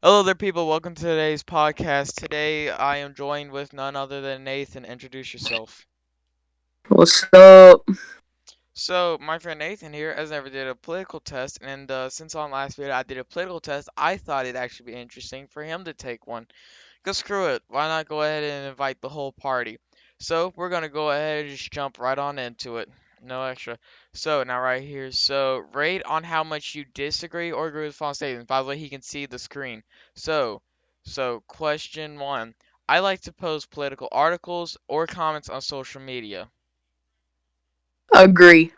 Hello there, people. Welcome to today's podcast. Today, I am joined with none other than Nathan. Introduce yourself. What's up? So, my friend Nathan here has never did a political test, and since on last video I did a political test, I thought it'd actually be interesting for him to take one. Cause screw it, why not go ahead and invite the whole party? So we're gonna go ahead and just jump right on into it. No extra. So now right here. So rate on how much you disagree or agree with false statements. By the way, he can see the screen. So, so question one. I like to post political articles or comments on social media. Agree.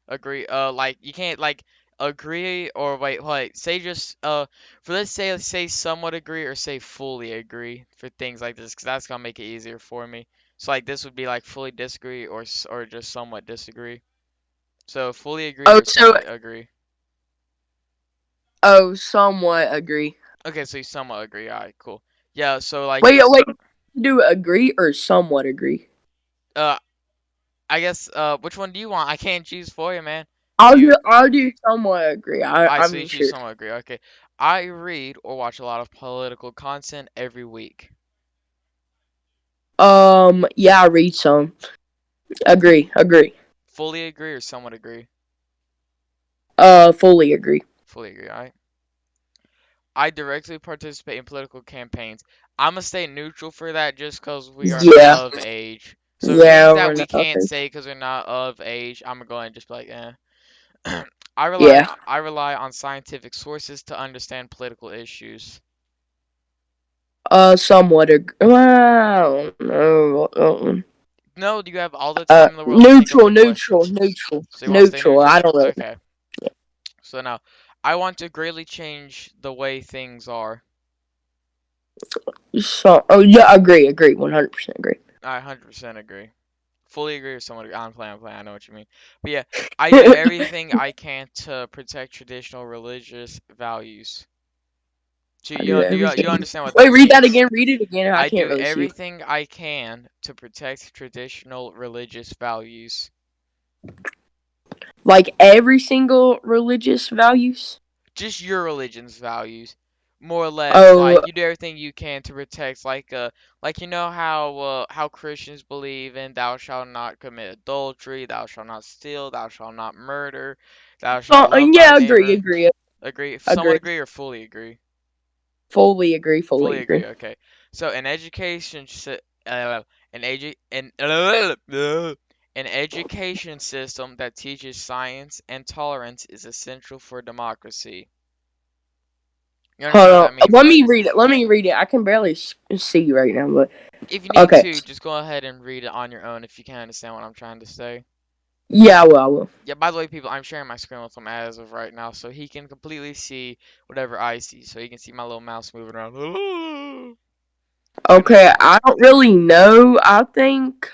Agree. Like you can't like agree or wait. Say just for let's say somewhat agree or say fully agree for things like this, because that's gonna make it easier for me. So like this would be like fully disagree or just somewhat disagree. So fully agree Oh, or somewhat agree. somewhat agree. Okay, so you somewhat agree. All right, cool. Yeah. So like Wait, just wait. Do agree or somewhat agree? uh I guess which one do you want? I can't choose for you, man. I'll Do do. you? I'll do somewhat agree. I so you I'm choose sure. somewhat agree. Okay. I read or watch a lot of political content every week. Yeah, I read some. Agree. Agree. Fully agree or somewhat agree? Fully agree. Fully agree, alright? I directly participate in political campaigns. I'm gonna stay neutral for that just because we are not Yeah. of age. So things Yeah, that we're we not can't okay. say because we're not of age, I'm gonna go ahead and just be like, eh. Yeah. I rely on scientific sources to understand political issues. Somewhat agree. Well, no. No, do you have all the time in the world to think of Neutral. your Neutral. questions? Neutral. So you want to stay Neutral. I neutral? don't really. Okay. So now, I want to greatly change the way things are. So. Oh yeah. Agree. Agree. 100% agree. I 100% agree. Fully agree with someone. I'm playing. I know what you mean. But yeah, I do everything I can to protect traditional religious values. So I do you everything. understand what Wait, that read that means? again. Read it again. I I can't do really see. everything I can to protect traditional religious values. Like every single religious values. Just your religion's values. More or less, Oh, like you do everything you can to protect, like you know how Christians believe in thou shalt not commit adultery, thou shalt not steal, thou shalt not murder, thou shalt love thy yeah, agree, neighbor. agree, Agree? If someone agree. agree or fully agree? Fully agree, fully Fully agree. agree. Okay. So an education system that teaches science and tolerance is essential for democracy. You Hold understand what on. that means, Let right? me read it. Let me read it. I can barely see right now, but If you need okay. to, just go ahead and read it on your own if you can't understand what I'm trying to say. Yeah, I will. I will. Yeah, by the way, people, I'm sharing my screen with him as of right now, so he can completely see whatever I see. So he can see my little mouse moving around. So now, Okay, I don't really know. I think.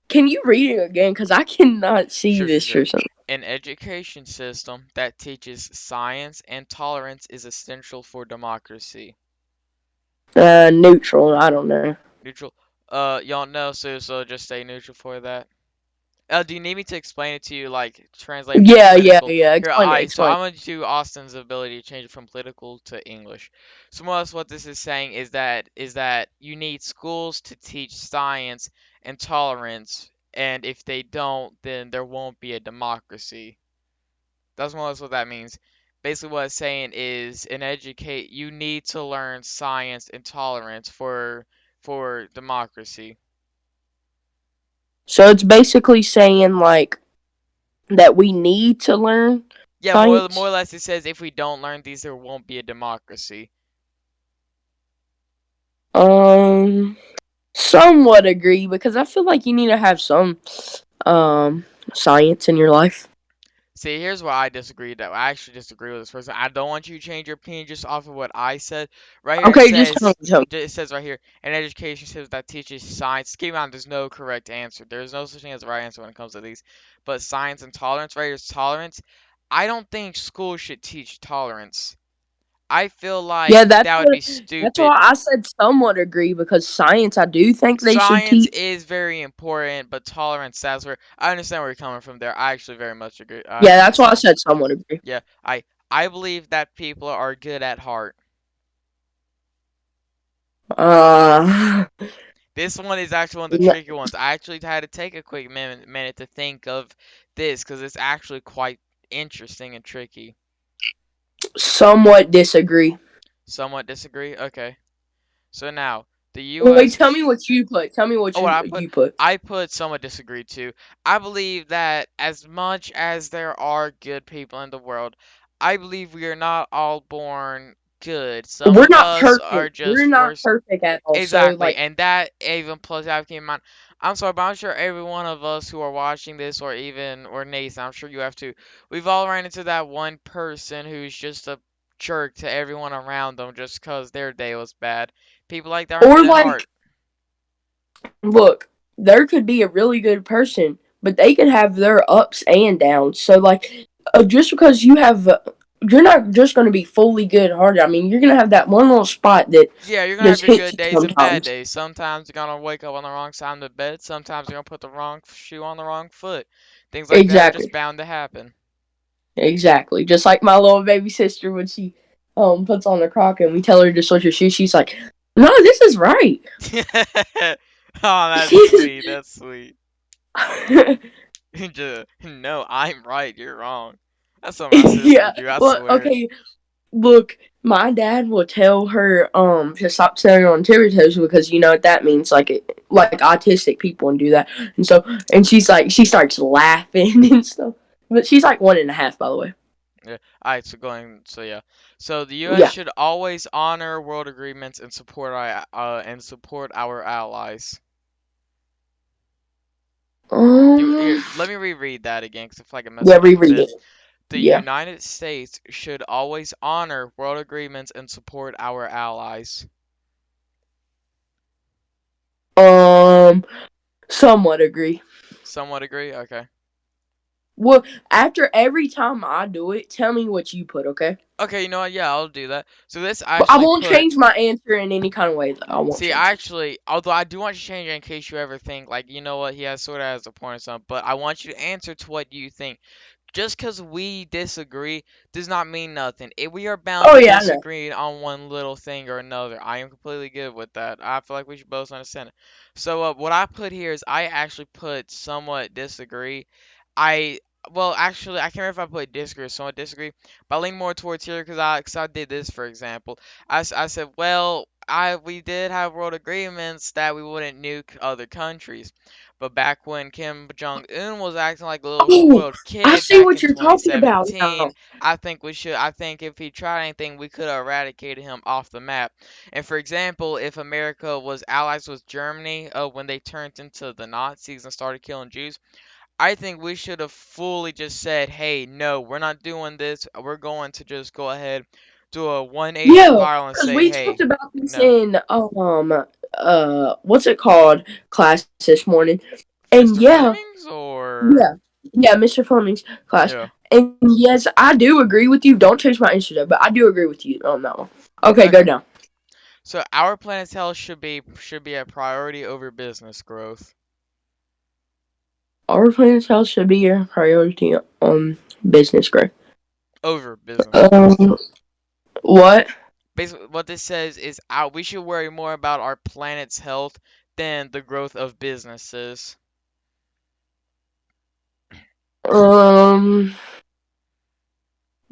Can you read it again? Cause I cannot see sure, sure, this sure. for some. An education system that teaches science and tolerance is essential for democracy. Neutral. I don't know. Neutral. Y'all know, so just stay neutral for that. Do you need me to explain it to you, like translate from Yeah, yeah, political? yeah. Here, Explain it. so Explain. I'm going to do Austin's ability to change it from political to English. So more or less what this is saying is that you need schools to teach science and tolerance, and if they don't, then there won't be a democracy. That's more or less what that means. Basically, what it's saying is, you need to learn science and tolerance for democracy. So it's basically saying like that we need to learn Yeah, more or science. less it says if we don't learn these, there won't be a democracy. Um, somewhat agree because I feel like you need to have some um science in your life. See, here's where I disagree. That I actually disagree with this person. I don't want you to change your opinion just off of what I said. Right here Okay, just tell me. Tell me. it says right here, an education system that teaches science. Keep in mind, there's no correct answer. There's no such thing as a right answer when it comes to these. But science and tolerance, right here's tolerance. I don't think schools should teach tolerance. I feel Yeah, like that's that would what. be That's stupid. why I said somewhat agree because science, I do think they should Science teach. is very important, but tolerance, that's where I understand where you're coming from there. I actually very much agree. Yeah, that's why I said somewhat agree. Yeah, I believe that people are good at heart. Uh, This one is actually one of the n- tricky ones. I actually had to take a quick minute to think of this because it's actually quite interesting and tricky. somewhat disagree. Somewhat disagree? Okay. So now, the Wait, U.S. tell me what you put. Tell me what Oh, what I put? you put. I put somewhat disagree too. I believe that as much as there are good people in the world, I believe we are not all born good. Some We're of not us are perfect. We're just not worse. perfect at all. So Exactly, like, and that even plus I have to keep in mind. I'm sorry, but I'm sure every one of us who are watching this, or Nathan, I'm sure you have to. We've all ran into that one person who's just a jerk to everyone around them just because their day was bad. People like that aren't or good at heart. like, look, there could be a really good person, but they could have their ups and downs. So like, just because you have, you're not just going to be fully good hearted. I mean, you're going to have that one little spot that Yeah, you're gonna have just your hits good you days and bad sometimes. days. Sometimes you're gonna wake up on the wrong side of the bed. Sometimes you're gonna put the wrong shoe on the wrong foot. Things like that are just Exactly. bound to happen. Exactly. Just like my little baby sister when she puts on the crock and we tell her to switch her shoes, she's like, "No, this is right." Oh, that's sweet. That's sweet. No, I'm right. You're wrong. That's what my sister Yeah. would do. I Well, swear. okay. Look, my dad will tell her to stop standing on tippy toes because you know what that means, like autistic people and do that. And she's like she starts laughing and stuff. But she's like 1.5, by the way. Yeah. All right. So going. So yeah. So the U.S. Yeah. should always honor world agreements and support our allies. Here, Um. let me reread that again because I feel like I messed Yeah. it up a Reread bit. it. The Yeah. United States should always honor world agreements and support our allies. Um. Somewhat agree. Somewhat agree? Okay. Well, after every time I do it, tell me what you put, okay? Okay, you know what? Yeah, I'll do that. So this But I actually won't put. change my answer in any kind of way. Though. I won't See, change I it. actually, although I do want you to change it in case you ever think, like, you know what, he has sort of has a point or something, but I want you to answer to what you think. Just because we disagree does not mean nothing. If we are bound Oh to yeah, I know. disagree on one little thing or another. I am completely good with that. I feel like we should both understand it. So what I put here is I actually put somewhat disagree. I well actually I can't remember if I put disagree or somewhat disagree, but I lean more towards here because I did this for example. I said well I we did have world agreements that we wouldn't nuke other countries. But back when Kim Jong Un was acting like a little Oh, spoiled I kid see back what in you're talking about 2017, now. I think we should. I think if he tried anything, we could have eradicated him off the map. And for example, if America was allies with Germany when they turned into the Nazis and started killing Jews, I think we should have fully just said, "Hey, no, we're not doing this. We're going to just go ahead, do a 180 Yeah, spiral and because say, we talked hey, about this no, in what's it called class this morning, and Mr. yeah, Flemings or yeah, yeah, Mr. Fleming's class, yeah, and yes, I do agree with you. Don't change my answer though, but I do agree with you on that one. Okay, go okay." down. So our planet's health should be a priority over business growth. Our planet's health should be your priority on business growth. Over business growth. Um, what? Basically, what this says is we should worry more about our planet's health than the growth of businesses. Um,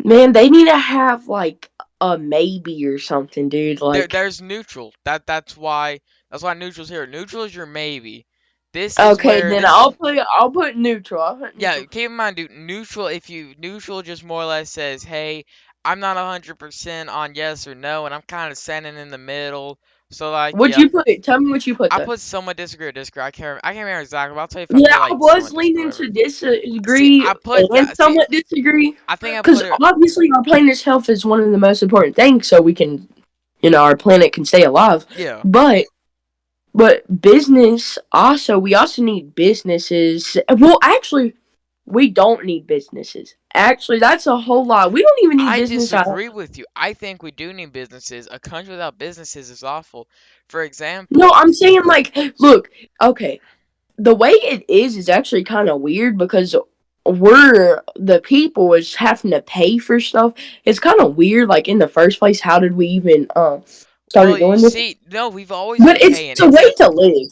Man, they need to have like a maybe or something, dude. Like, There's neutral. That's why neutral's here. Neutral is your maybe. This is okay, where then this I'll put neutral. I'll put Yeah, neutral. keep in mind, dude, neutral, if you, neutral just more or less says, hey, I'm not 100% on yes or no, and I'm kind of standing in the middle. So, like, What'd yeah, you put? Tell me what you put I though. put somewhat disagree or disagree. I can't remember exactly, but I'll tell you if I Yeah, put, I like, was somewhat disagree or leaning whatever. to See, disagree I put, and see, somewhat disagree I think I because put it, obviously our planet's health is one of the most important things, so we can, our planet can stay alive. yeah. But business also, we also need businesses. Well, actually, we don't need businesses. Actually, that's a whole lot. We don't even need I business at all. disagree with you. I think we do need businesses. A country without businesses is awful. For No, example, I'm saying like, look, okay, the way it is actually kind of weird because we're the people is having to pay for stuff. It's kind of weird. Like in the first place, how did we even? Well, started you doing this. see, no, we've always But been it's paying, a way except to live.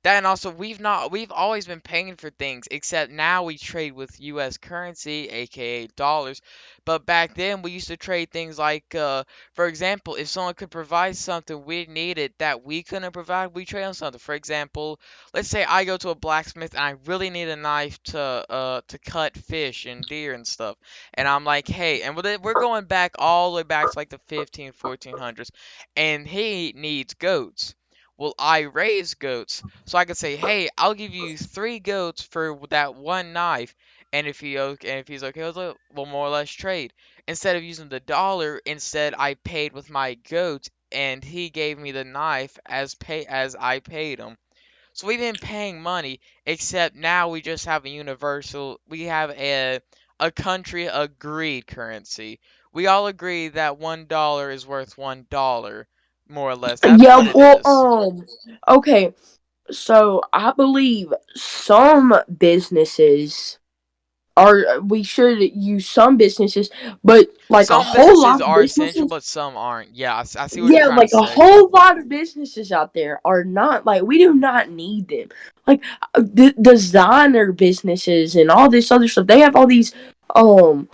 that, and also we've always been paying for things, except now we trade with US currency, aka dollars. But back then we used to trade things like for example, if someone could provide something we needed that we couldn't provide, we trade on something. For example, let's say I go to a blacksmith and I really need a knife to cut fish and deer and stuff. And I'm like, "Hey," and we're going back all the way back to like the 15, 1400s, and he needs goats. Well, I raise goats. So I could say, "Hey, I'll give you 3 goats for that one knife." And if he's okay with it, we'll more or less trade. Instead of using the dollar, instead I paid with my goats, and he gave me the knife as I paid him. So we've been paying money, except now we just have a universal. We have a country agreed currency. We all agree that $1 is worth $1, more or less. That's Yeah, what it well, is. okay. So I believe some businesses are we should use some businesses, but like a Some whole businesses lot of are essential, businesses, but some aren't. Yeah, I see what you're yeah, trying to like a say. whole lot of businesses out there are not like we do not need them. Like designer businesses and all this other stuff. They have all these um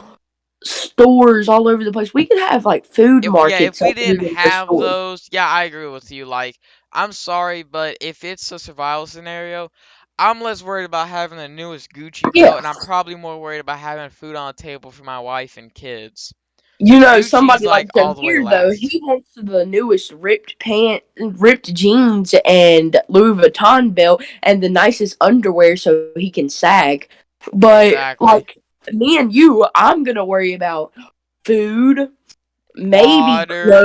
stores all over the place. We could have like food If markets we other didn't than the have stores. those, yeah, I agree with you. Like, I'm sorry, but if it's a survival scenario, I'm less worried about having the newest Gucci Yeah, belt, and I'm probably more worried about having food on the table for my wife and kids. you know, Gucci's somebody like like all the way Demir though, last. he wants the newest ripped jeans and Louis Vuitton belt and the nicest underwear so he can sag. But Exactly. like me and you, I'm gonna worry about food, Water.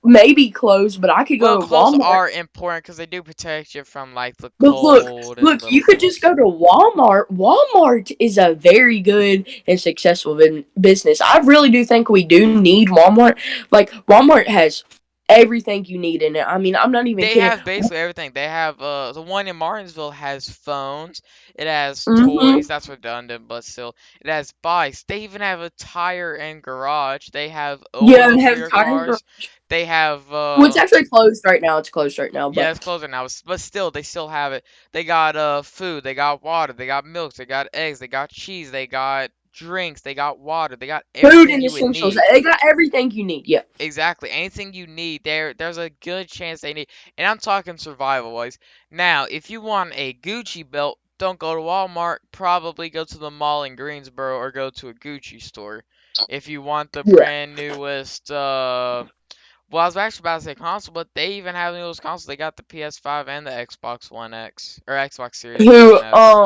maybe clothes. But I could Well, go to clothes Walmart. are important because they do protect you from like the But cold and look, little you could just things. go to Walmart. Walmart is a very good and successful business. I really do think we do need Walmart. Like, Walmart has everything you need in it. I mean, I'm not even They kidding. have basically everything. They have the one in Martinsville has phones. It has Mm-hmm. toys. That's redundant, but still, it has bikes. They even have a tire and garage. They have Yeah, oil they for have your tire. cars. They have Well, it's actually closed right now. It's closed right now, yeah, but it's closer now, but still, they still have it. They got food. They got water. They got milk. They got eggs. They got cheese. They got drinks. They got water. They got food everything and you would essentials. need. They got everything you need. Yeah. Exactly. Anything you need, there's a good chance they need. And I'm talking survival wise. Now, if you want a Gucci belt, don't go to Walmart. Probably go to the mall in Greensboro or go to a Gucci store. If you want the Yeah. brand newest, well, I was actually about to say console, but they even have the newest console. They got the PS5 and the Xbox One X or Xbox Series X Who? and S.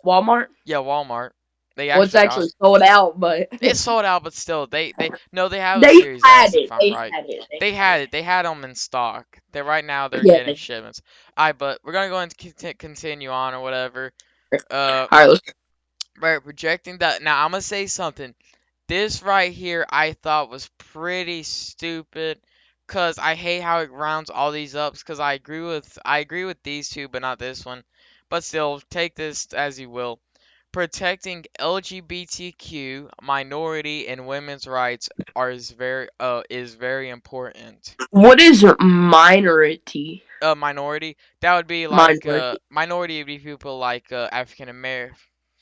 Walmart. Yeah, Walmart. They Well, it's actually got actually sold out, but it's sold out, but still, they no, they have a they Series had S if it. I'm They right. had it. They They had had it. it. They had them in stock. They right now they're Yeah. getting shipments. Alright, but we're gonna go and continue on or whatever. Uh, All right. Let's right, projecting that. Now I'm gonna say something. This right here I thought was pretty stupid, cause I hate how it rounds all these ups. Cause I agree with these two, but not this one. But still, take this as you will. Protecting LGBTQ minority and women's rights is very important. What is minority? Minority, that would be like Minority. minority would be people like African American.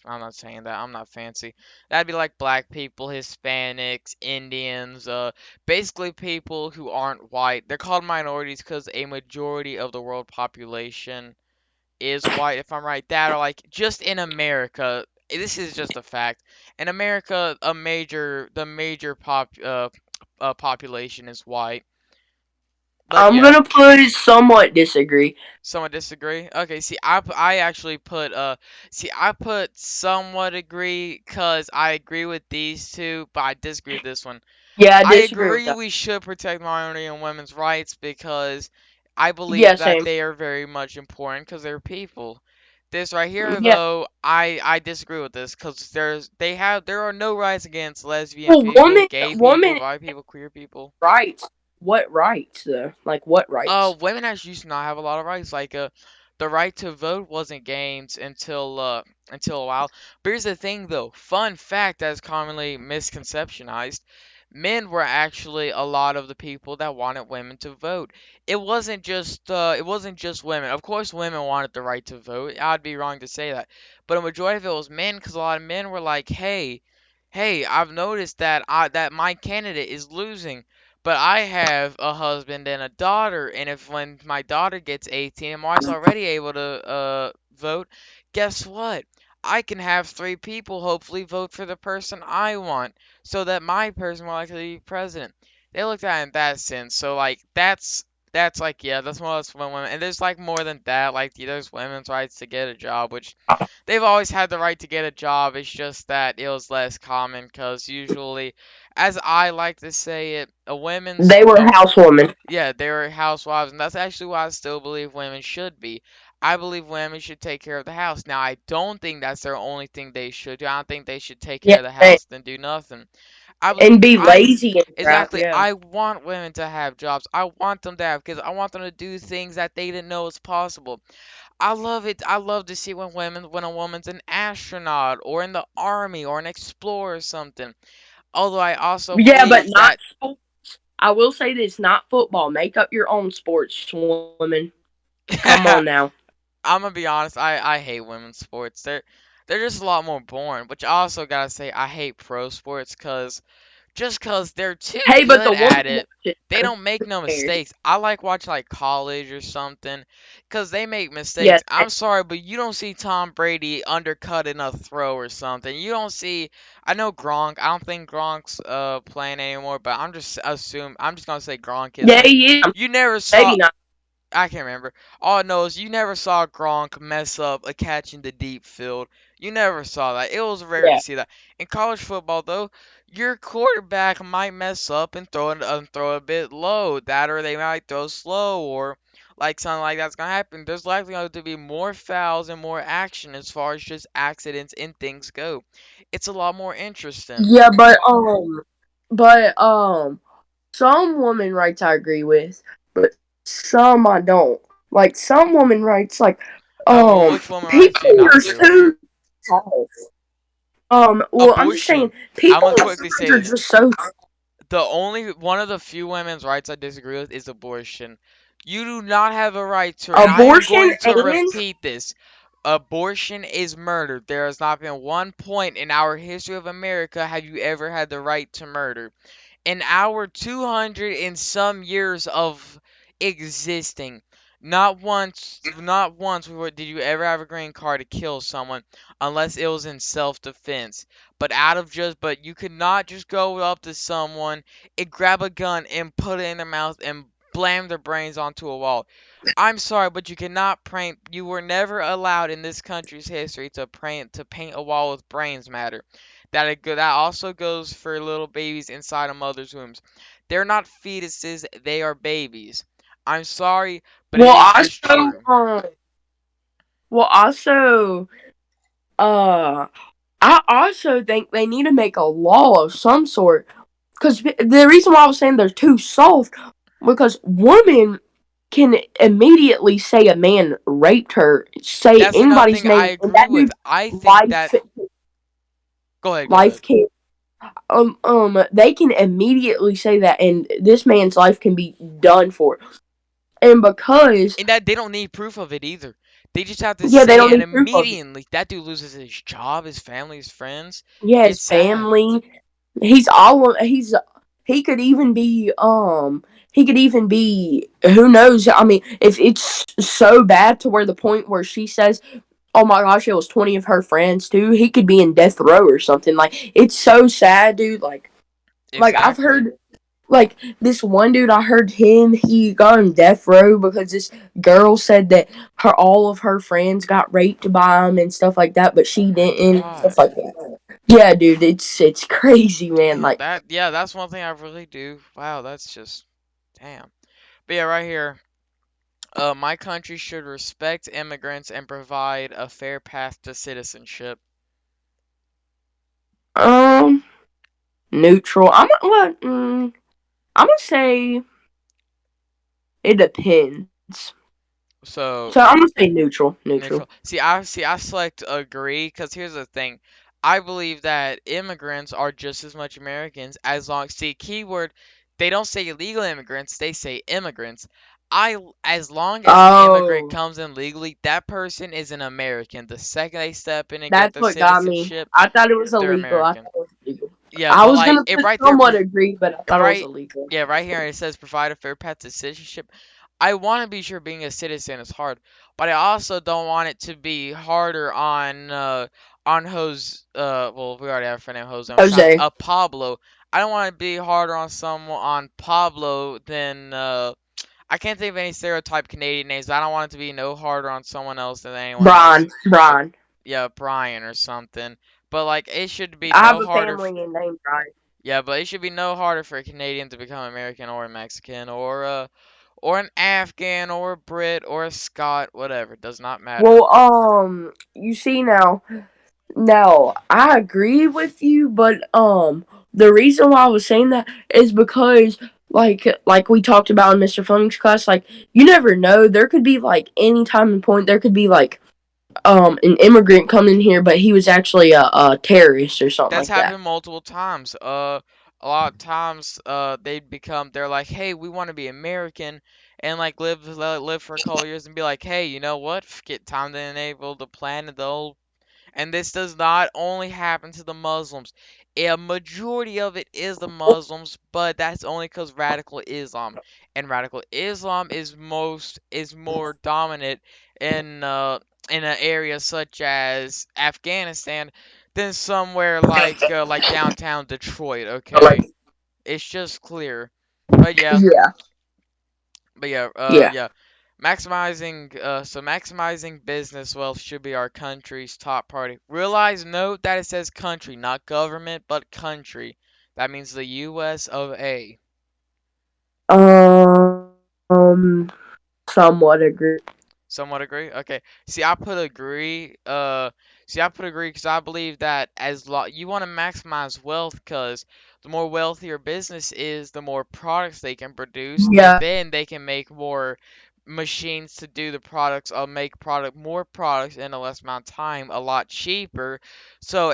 I'm not saying that. I'm not fancy. That'd be like black people, Hispanics, Indians, basically people who aren't white. They're called minorities because a majority of the world population is white, if I'm right. That or like just in America, this is just a fact. In America, the major population is white. But I'm yeah, gonna put somewhat disagree. someone disagree? Okay, see, I actually put I put somewhat agree because I agree with these two, but I disagree with this one. Yeah, I I disagree with agree that. we should protect minority and women's rights because I Yeah, believe that same. they are very much important because they're people. This right here, Yeah. though, I disagree with this because there are no rights against lesbian Well, people, gay people, woman bi people, queer people. rights. What rights though? Like what rights? Women actually used to not have a lot of rights. Like the right to vote wasn't gained until a while. But here's the thing, though. Fun fact that's commonly misconceptionized. men were actually a lot of the people that wanted women to vote. It wasn't just women. Of course, women wanted the right to vote. I'd be wrong to say that, but a majority of it was men because a lot of men were like, hey, I've noticed that my candidate is losing. But I have a husband and a daughter, and if when my daughter gets 18 and my wife's already able to vote, guess what? I can have three people hopefully vote for the person I want so that my person will actually be president. They looked at it in that sense. So like that's like yeah, that's more or less when women and there's like more than that. Like there's women's rights to get a job, which they've always had the right to get a job. It's just that it was less common because usually, as I like to say it, a women's They were a housewomen. yeah, they were housewives, and that's actually why I still believe women should be. I believe women should take care of the house. Now, I don't think that's their only thing they should do. I don't think they should take care Yeah, of the house and do nothing. I believe and be I lazy and crap. exactly. Yeah. I want women to have jobs. I want them to have because I want them to do things that they didn't know was possible. I love it. I love to see when a woman's an astronaut or in the army or an explorer or something. Although I also Yeah, but believe not that sports. I will say this: not football. Make up your own sports, women. Come on now. I'm gonna be honest, I hate women's sports. They're just a lot more boring. Which I also gotta say I hate pro sports just 'cause they're too Hey, but good the woman at it. watches. They So don't make who no cares? mistakes. I like watching like college or something 'cause they make mistakes. Yes. I'm sorry, but you don't see Tom Brady undercutting a throw or something. You don't see. I know Gronk. I don't think Gronk's playing anymore, but I'm just gonna say Gronk is. Yeah, he is. You never Maybe saw. not. I can't remember. All I know is you never saw Gronk mess up a catch in the deep field. You never saw that. It was rare to Yeah. see that. In college football, though, your quarterback might mess up and throw a bit low. That or they might throw slow or like something like that's gonna happen. There's likely going to be more fouls and more action as far as just accidents and things go. It's a lot more interesting. Yeah, but some women rights I agree with, but some I don't. Like some women rights, like Well, which woman rights do you people not are agree with? so tough. Well, I'm just saying, Abortion. I'm people gonna in quickly cities say are this. just so. The only one of the few women's rights I disagree with is abortion. You do not have a right to, and I am Abortion going to and repeat this. Abortion is murder. There has not been one point in our history of America have you ever had the right to murder in our 200 and some years of existing, did you ever have a green card to kill someone unless it was in self-defense. But you could not just go up to someone and grab a gun and put it in their mouth and blam their brains onto a wall. I'm sorry, but you cannot paint. You were never allowed in this country's history to paint a wall with brains matter. That also goes for little babies inside of mothers' wombs. They're not fetuses, they are babies. I'm sorry, but it well, is just also, true. well, also, uh, I also think they need to make a law of some sort. Because the reason why I was saying they're too soft, because women can immediately say a man raped her, say That's another anybody's thing I name, and agree that with. dude I think life that go ahead, go life ahead. can they can immediately say that, and this man's life can be done for. And because And that they don't need proof of it either. They just have to yeah, they say don't it and need proof of it. immediately that dude loses his job, his family, his friends. Yeah, his It's sad. family. He's all he could even be he could even be who knows. I mean, if it's so bad to where the point where she says, "Oh my gosh, it was 20 of her friends too," he could be in death row or something. Like it's so sad, dude. Like I've Exactly. heard like this one dude, I heard he got on death row because this girl said that all of her friends got raped by him and stuff like that, but Oh she my didn't, stuff god. like that. Yeah, dude, it's crazy, man. Damn, Like, that yeah, that's one thing I really do. Wow, that's just damn. But yeah, right here. My country should respect immigrants and provide a fair path to citizenship. um, neutral. I'm gonna say it depends. So So I'm gonna say neutral, neutral. neutral. See, I select agree because here's the thing. I believe that immigrants are just as much Americans as long see keyword they don't say illegal immigrants, they say immigrants. As long as an immigrant Oh, comes in legally, that person is an American. The second they step in and get that's their what got me. citizenship, I thought it was they're illegal. I American. thought it was illegal. Yeah, I but was like gonna it put right there, somewhat agree, but I thought it was right, illegal. yeah, right here it says provide a fair path to citizenship. I want to be sure being a citizen is hard, but I also don't want it to be harder on Jose. Well, we already have a friend named Jose. I'm trying Jose, Pablo. I don't want to be harder on someone on Pablo than I can't think of any stereotype Canadian names. But I don't want it to be no harder on someone else than anyone else. But Brian. yeah, Brian or something. But like it should be I have no a harder. family named Brian. Yeah, but it should be no harder for a Canadian to become American or a Mexican or an Afghan or a Brit or a Scot, whatever. It does not matter. Well, you see now I agree with you, but the reason why I was saying that is because like we talked about in Mr. Fleming's class, like you never know. There could be like any time and point. There could be like an immigrant coming here, but he was actually a terrorist or something That's like that. happened multiple times. A lot of times, they're like, hey, we want to be American, and like live for a couple years and be like, hey, you know what? Get time to enable the plan of the old. And this does not only happen to the Muslims. A majority of it is the Muslims, but that's only because radical Islam. And radical Islam is more dominant in in an area such as Afghanistan than somewhere like downtown Detroit, okay? It's just clear. But yeah, Yeah, yeah. yeah. Maximizing business wealth should be our country's top priority. Realize, note that it says country, not government, but country. That means the US of A. Somewhat agree. Somewhat agree. Okay. See, I put agree. I put agree because I believe that you want to maximize wealth, because the more wealthy your business is, the more products they can produce, and Yeah. then they can make more machines to do the products. Make more products in a less amount of time, a lot cheaper. So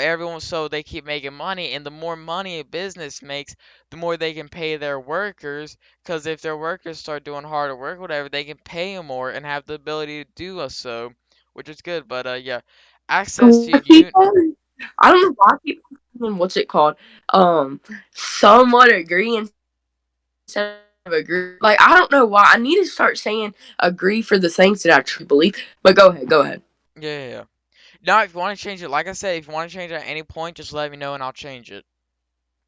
they keep making money, and the more money a business makes, the more they can pay their workers, because if their workers start doing harder work, whatever, they can pay them more and have the ability to do so, which is good. But yeah, access to I keep on. I don't know why I keep on. What's it called? Um, somewhat agree instead of agree. Like I don't know why. I need to start saying agree for the things that I truly believe. But go ahead. Go ahead. yeah. Now, if you want to change it, like I said, if you want to change it at any point, just let me know and I'll change it.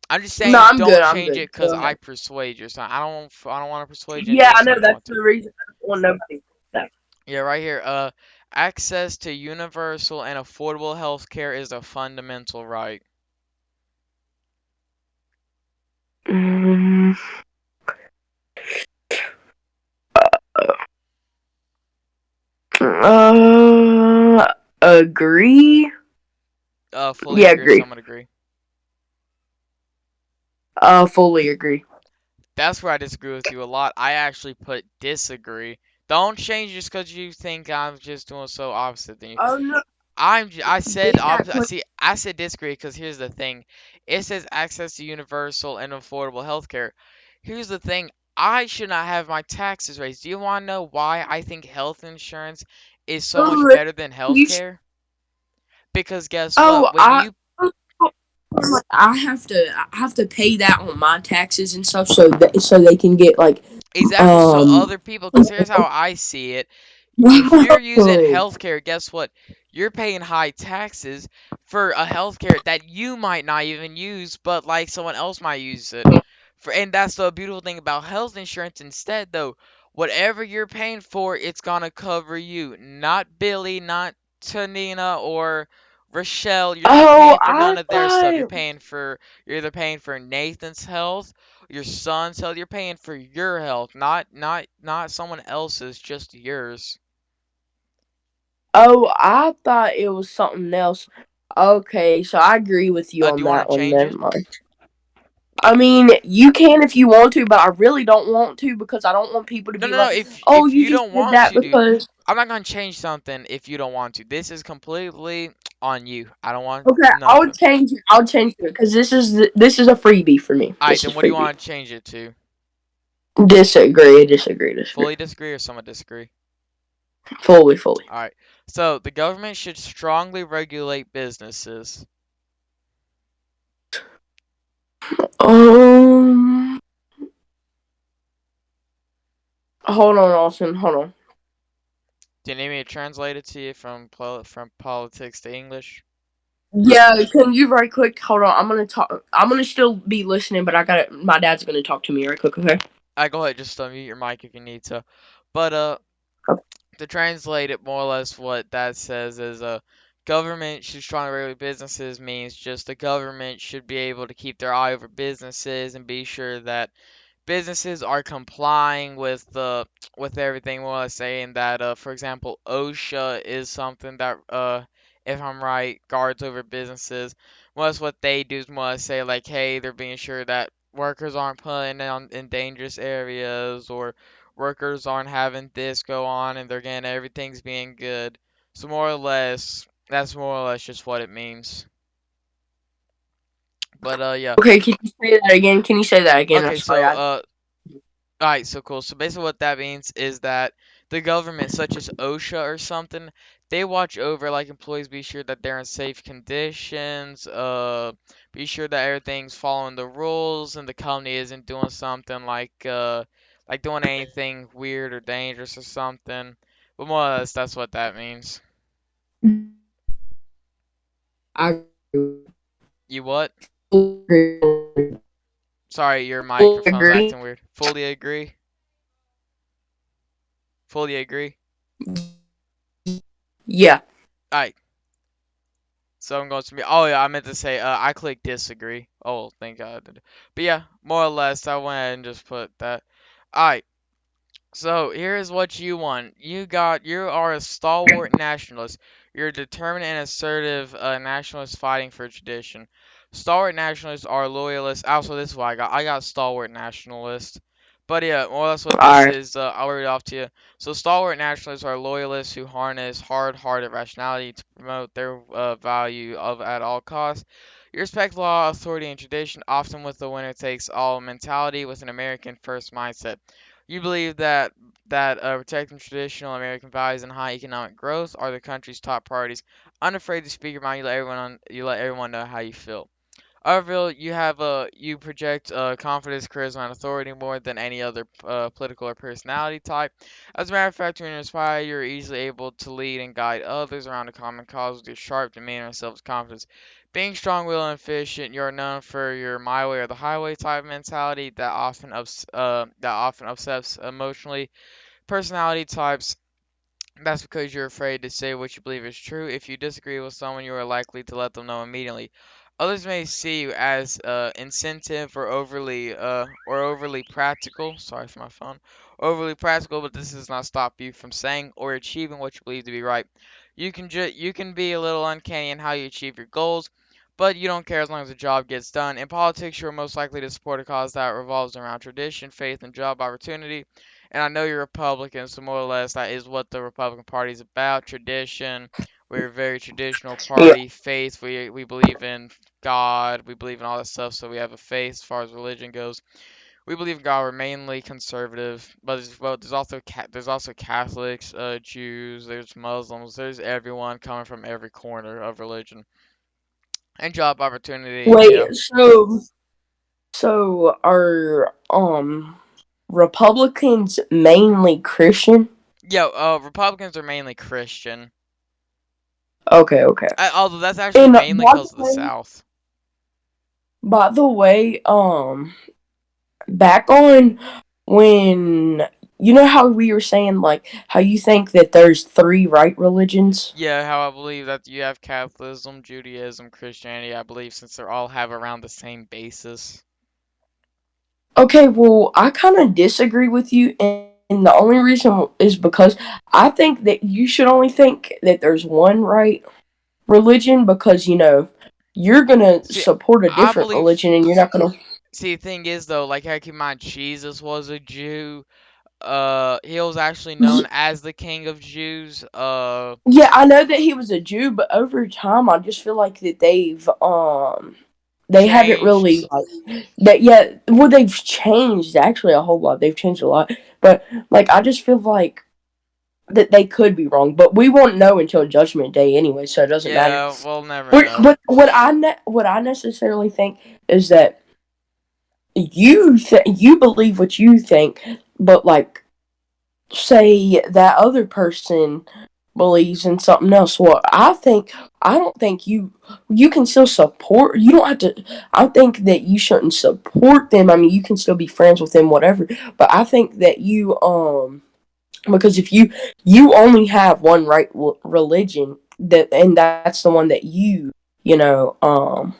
I'm just No, saying, I'm good. don't I'm change good. it because Go I ahead. persuade you. So I don't want to persuade you and Yeah, do I know. something you don't That's want to. the reason I don't want nobody. That. Yeah, right here. Access to universal and affordable health care is a fundamental right. Mm, agree. Fully Yeah, agree or agree. somewhat agree. Fully agree. That's where I disagree with you a lot. I actually put disagree. Don't change just because you think I'm just doing so opposite than you. Oh no, I said being that opposite. close. See, I said disagree because here's the thing. It says access to universal and affordable healthcare. Here's the thing. I should not have my taxes raised. Do you want to know why I think health insurance is so much Oh, better than you. healthcare? Because guess what? Oh, When you I have to pay that on my taxes and stuff, so they can get like exactly so um. other people, because here's how I see it. If you're using healthcare, guess what? You're paying high taxes for a healthcare that you might not even use, but like someone else might use it. And that's the beautiful thing about health insurance instead, though. Whatever you're paying for, it's gonna cover you. Not Billy, not Tanina or Rochelle. You're not Oh, paying for I none of their stuff. thought. You're either paying for Nathan's health, your son's health. You're paying for your health, not someone else's, just yours. Oh, I thought it was something else. Okay, so I agree with you Do on you want that to one. change Never it? mind. I mean, you can if you want to, but I really don't want to because I don't want people to No, be no, no. like, "Oh, If you you just don't did want that to, dude, because." I'm not gonna change something if you don't want to. This is completely. on you. I don't want Okay, I would nothing. change it. I'll change it because this is a freebie for me. Alright, This then is what do you freebie. want to change it to? Disagree. Disagree. Disagree. Fully disagree or somewhat disagree? Fully. Fully. Alright. So the government should strongly regulate businesses. Um. Hold on, Austin. Hold on. Do you need me to translate it to you from politics to English? Yeah, can you right quick? Hold on. I'm gonna talk. I'm gonna still be listening, but I got to my dad's gonna talk to me right quick. Okay. I go ahead, just mute your mic if you need to. But to translate it more or less, what that says is government should strongly regulate businesses means just the government should be able to keep their eye over businesses and be sure that businesses are complying with everything. Well, saying that, for example, OSHA is something that, if I'm right, guards over businesses. Most what they do is more say like, hey, they're being sure that workers aren't putting on in dangerous areas or workers aren't having this go on and they're getting everything's being good. So more or less, that's more or less just what it means. But yeah. Okay. Can you say that again? Can you say that again? I'm Okay, sorry. so alright, so cool. So basically what that means is that the government, such as OSHA or something, they watch over like employees, be sure that they're in safe conditions, be sure that everything's following the rules and the company isn't doing something like doing anything weird or dangerous or something. But more or less that's what that means. I You what? agree. Sorry, your Fully microphone's agree. acting weird. Fully agree. Fully agree. Yeah. Alright. So I'm going to be. Oh yeah, I meant to say. I clicked disagree. Oh, thank God. But yeah, more or less, I went ahead and just put that. Alright. So here is what you want. You are a stalwart nationalist. You're a determined and assertive nationalist fighting for tradition. Stalwart nationalists are loyalists. Also, this is what I got. I got stalwart nationalist. But yeah, more or less what All this right. is, I'll read it off to you. So stalwart nationalists are loyalists who harness hard-hearted rationality to promote their value of at all costs. You respect law, authority, and tradition, often with the winner takes all mentality with an American first mindset. You believe that protecting traditional American values and high economic growth are the country's top priorities. Unafraid to speak your mind, you let everyone know how you feel. However, you project confidence, charisma, and authority more than any other political or personality type. As a matter of fact, when you inspire, you're easily able to lead and guide others around a common cause with your sharp demeanor and self-confidence. Being strong-willed and efficient, you're known for your my way or the highway type mentality that often upsets emotionally. Personality types, that's because you're afraid to say what you believe is true. If you disagree with someone, you are likely to let them know immediately. Others may see you as insensitive or overly practical. Sorry for my phone. Overly practical, but this does not stop you from saying or achieving what you believe to be right. You can be a little uncanny in how you achieve your goals, but you don't care as long as the job gets done. In politics, you're most likely to support a cause that revolves around tradition, faith, and job opportunity. And I know you're Republican, so more or less that is what the Republican Party is about. Tradition. We're a very traditional Yeah. party. Faith. We believe in God. We believe in all that stuff. So we have a faith as far as religion goes. We believe in God. We're mainly conservative, but there's also Catholics, Jews. There's Muslims. There's everyone coming from every corner of religion and job opportunity. Wait. Yeah. So are Republicans mainly Christian? Yeah. Republicans are mainly Christian. Okay. Okay. Although that's actually And mainly because of the South. by the way, back on when you know how we were saying like how you think that there's three right religions. Yeah, how I believe that you have Catholicism, Judaism, Christianity, I believe, since they all have around the same basis. Okay, well, I kind of disagree with you, and the only reason is because I think that you should only think that there's one right religion because you're gonna See, support a I different believe. religion and you're not gonna. See, the thing is, though, like, I keep in mind, Jesus was a Jew. he was actually known as the King of Jews. Yeah, I know that he was a Jew, but over time, I just feel like that they haven't Changed. really like that. Yeah, well, they've changed actually a whole lot. They've changed a lot, but like I just feel like that they could be wrong, but we won't know until Judgment Day anyway, so it doesn't matter. Yeah, we'll never But, know. but what I necessarily think is that you believe what you think, but like say that other person believes in something else. Well, I don't think you can still support. You don't have to. I think that you shouldn't support them. I mean, you can still be friends with them, whatever. But I think that because if you only have one right religion that and that's the one that you know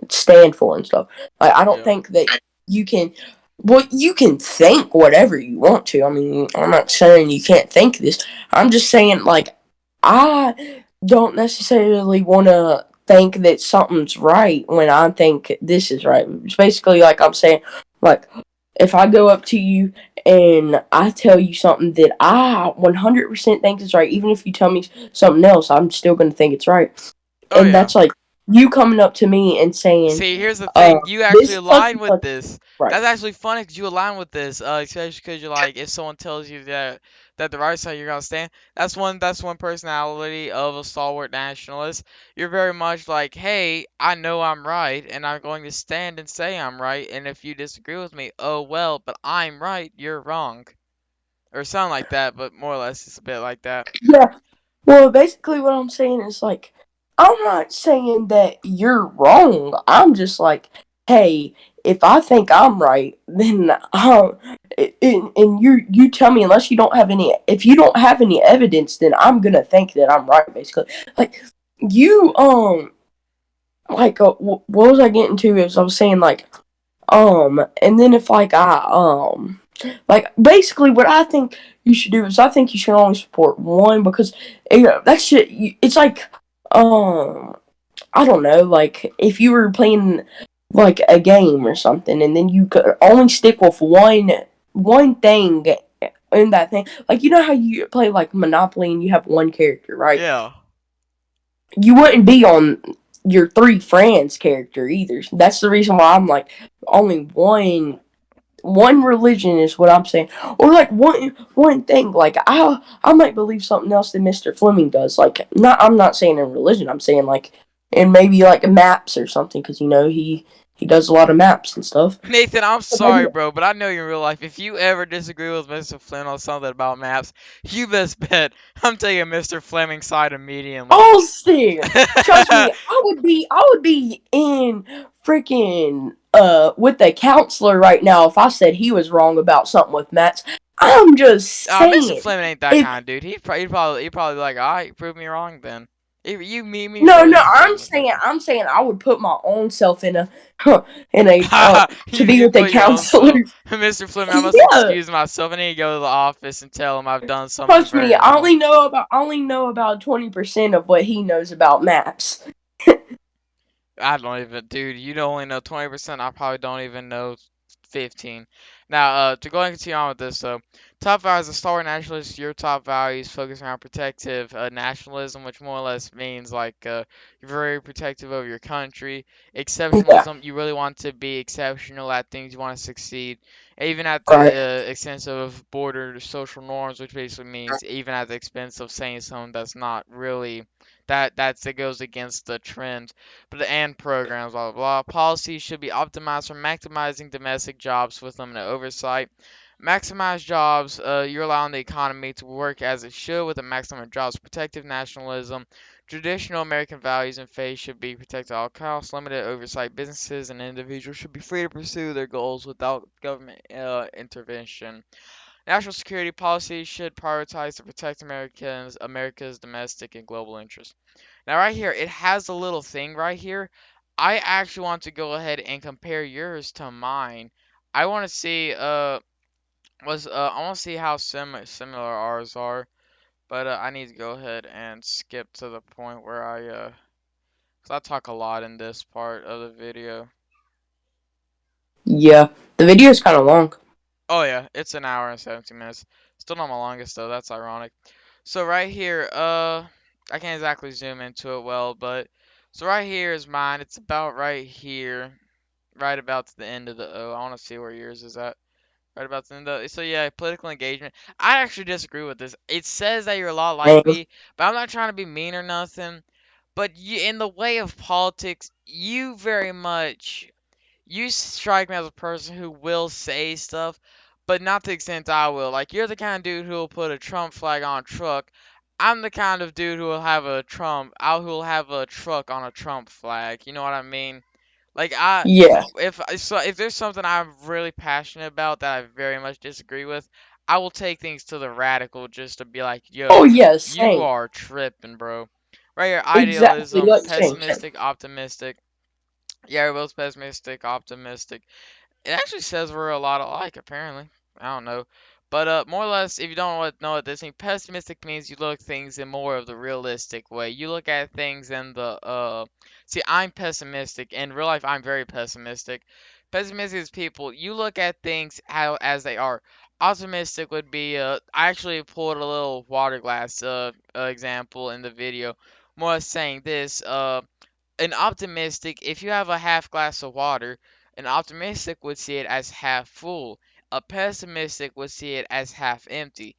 stand for and stuff. Like I don't Yeah. think that you can. Well, you can think whatever you want to. I mean, I'm not saying you can't think this. I'm just saying, like, I don't necessarily want to think that something's right when I think this is right. It's basically like I'm saying, like, if I go up to you and I tell you something that I 100% think is right, even if you tell me something else, I'm still going to think it's right. Oh And yeah. that's like you coming up to me and saying, See, here's the thing. You actually this such align and with such this. right. That's actually funny because you align with this, especially because you're like, if someone tells you that the right side you're gonna stand, that's one personality of a stalwart nationalist. You're very much like, hey, I know I'm right, and I'm going to stand and say I'm right. And if you disagree with me, oh well, but I'm right, you're wrong, or something like that. But more or less, it's a bit like that. Yeah. Well, basically, what I'm saying is like, I'm not saying that you're wrong. I'm just like, hey, if I think I'm right, then and you tell me unless you don't have any, if you don't have any evidence, then I'm gonna think that I'm right. Basically, like you like what was I getting to? Is I was saying like and then if like like basically what I think you should do is I think you should only support one because that shit. It's like I don't know, like if you were playing like a game or something, and then you could only stick with one thing in that thing. Like you know how you play like Monopoly and you have one character, right? Yeah. You wouldn't be on your three friends character either. That's the reason why I'm like only one religion is what I'm saying, or like one thing. Like I might believe something else that Mister Fleming does. Like not I'm not saying in religion. I'm saying like in maybe like maps or something because you know he does a lot of maps and stuff. Nathan, I'm So maybe sorry, bro, but I know you in real life. If you ever disagree with Mr. Flynn on something about maps, you best bet I'm taking Mr. Fleming's side immediately. Austin, trust me, I would be in freaking with the counselor right now if I said he was wrong about something with maps. I'm just Mr. saying. Fleming ain't that If kind of dude. He'd probably be like, all right, prove me wrong then. If you meet me No, for no, Mr. I'm Fleming, saying, okay. I'm saying, I would put my own self in a, in a, to you be you with a put your own counselor. self, Mr. Fleming. I must Yeah, excuse myself. I need to go to the office and tell him I've done something trust me, very wrong. I only know about 20% of what he knows about maps. I don't even, dude. You only know 20%. I probably don't even know 15. Now, to go and continue on with this, though, top values of Star Wars nationalists. Your top values focus around protective nationalism, which more or less means like you're very protective of your country. Yeah, Exceptionalism, you really want to be exceptional at things. You want to succeed, even at right. the expense of border social norms, which basically means even at the expense of saying something that's not really that goes against the trend, but and programs, blah blah blah. Policies should be optimized for maximizing domestic jobs with limited oversight. Maximize jobs. You're allowing the economy to work as it should with a maximum of jobs. Protective nationalism. Traditional American values and faith should be protected at all costs. Limited oversight. Businesses and individuals should be free to pursue their goals without government intervention. National security policy should prioritize to protect America's domestic and global interests. Now, right here, it has a little thing right here. I actually want to go ahead and compare yours to mine. I want to see I want to see how similar ours are, but I need to go ahead and skip to the point where cause I talk a lot in this part of the video. Yeah, the video is kind of long. Oh yeah, it's an hour and 17 minutes. Still not my longest though. That's ironic. So right here, I can't exactly zoom into it well, but so right here is mine. It's about right here, right about to the end of the O. I want to see where yours is at. Right about the end of, so yeah, political engagement. I actually disagree with this. It says that you're a lot like Dang. me, but I'm not trying to be mean or nothing. But you, in the way of politics, you very much you strike me as a person who will say stuff, but not to the extent I will. Like you're the kind of dude who will put a Trump flag on a truck. I'm the kind of dude who will have a Trump, who will have a truck on a Trump flag. You know what I mean? Like Yeah. if there's something I'm really passionate about that I very much disagree with, I will take things to the radical just to be like, Oh yo, yeah, you same. are tripping, bro. Right here, Exactly. idealism, Like same. pessimistic, optimistic. Yeah, we're both pessimistic, optimistic. It actually says we're a lot alike, apparently. I don't know. But more or less, if you don't know what this means, pessimistic means you look things in more of the realistic way. You look at things in the see, I'm pessimistic. In real life, I'm very pessimistic. Pessimistic is people. You look at things how as they are. Optimistic would be I actually pulled a little water glass example in the video. More saying this an optimistic, if you have a half glass of water, an optimistic would see it as half full. A pessimistic would see it as half empty.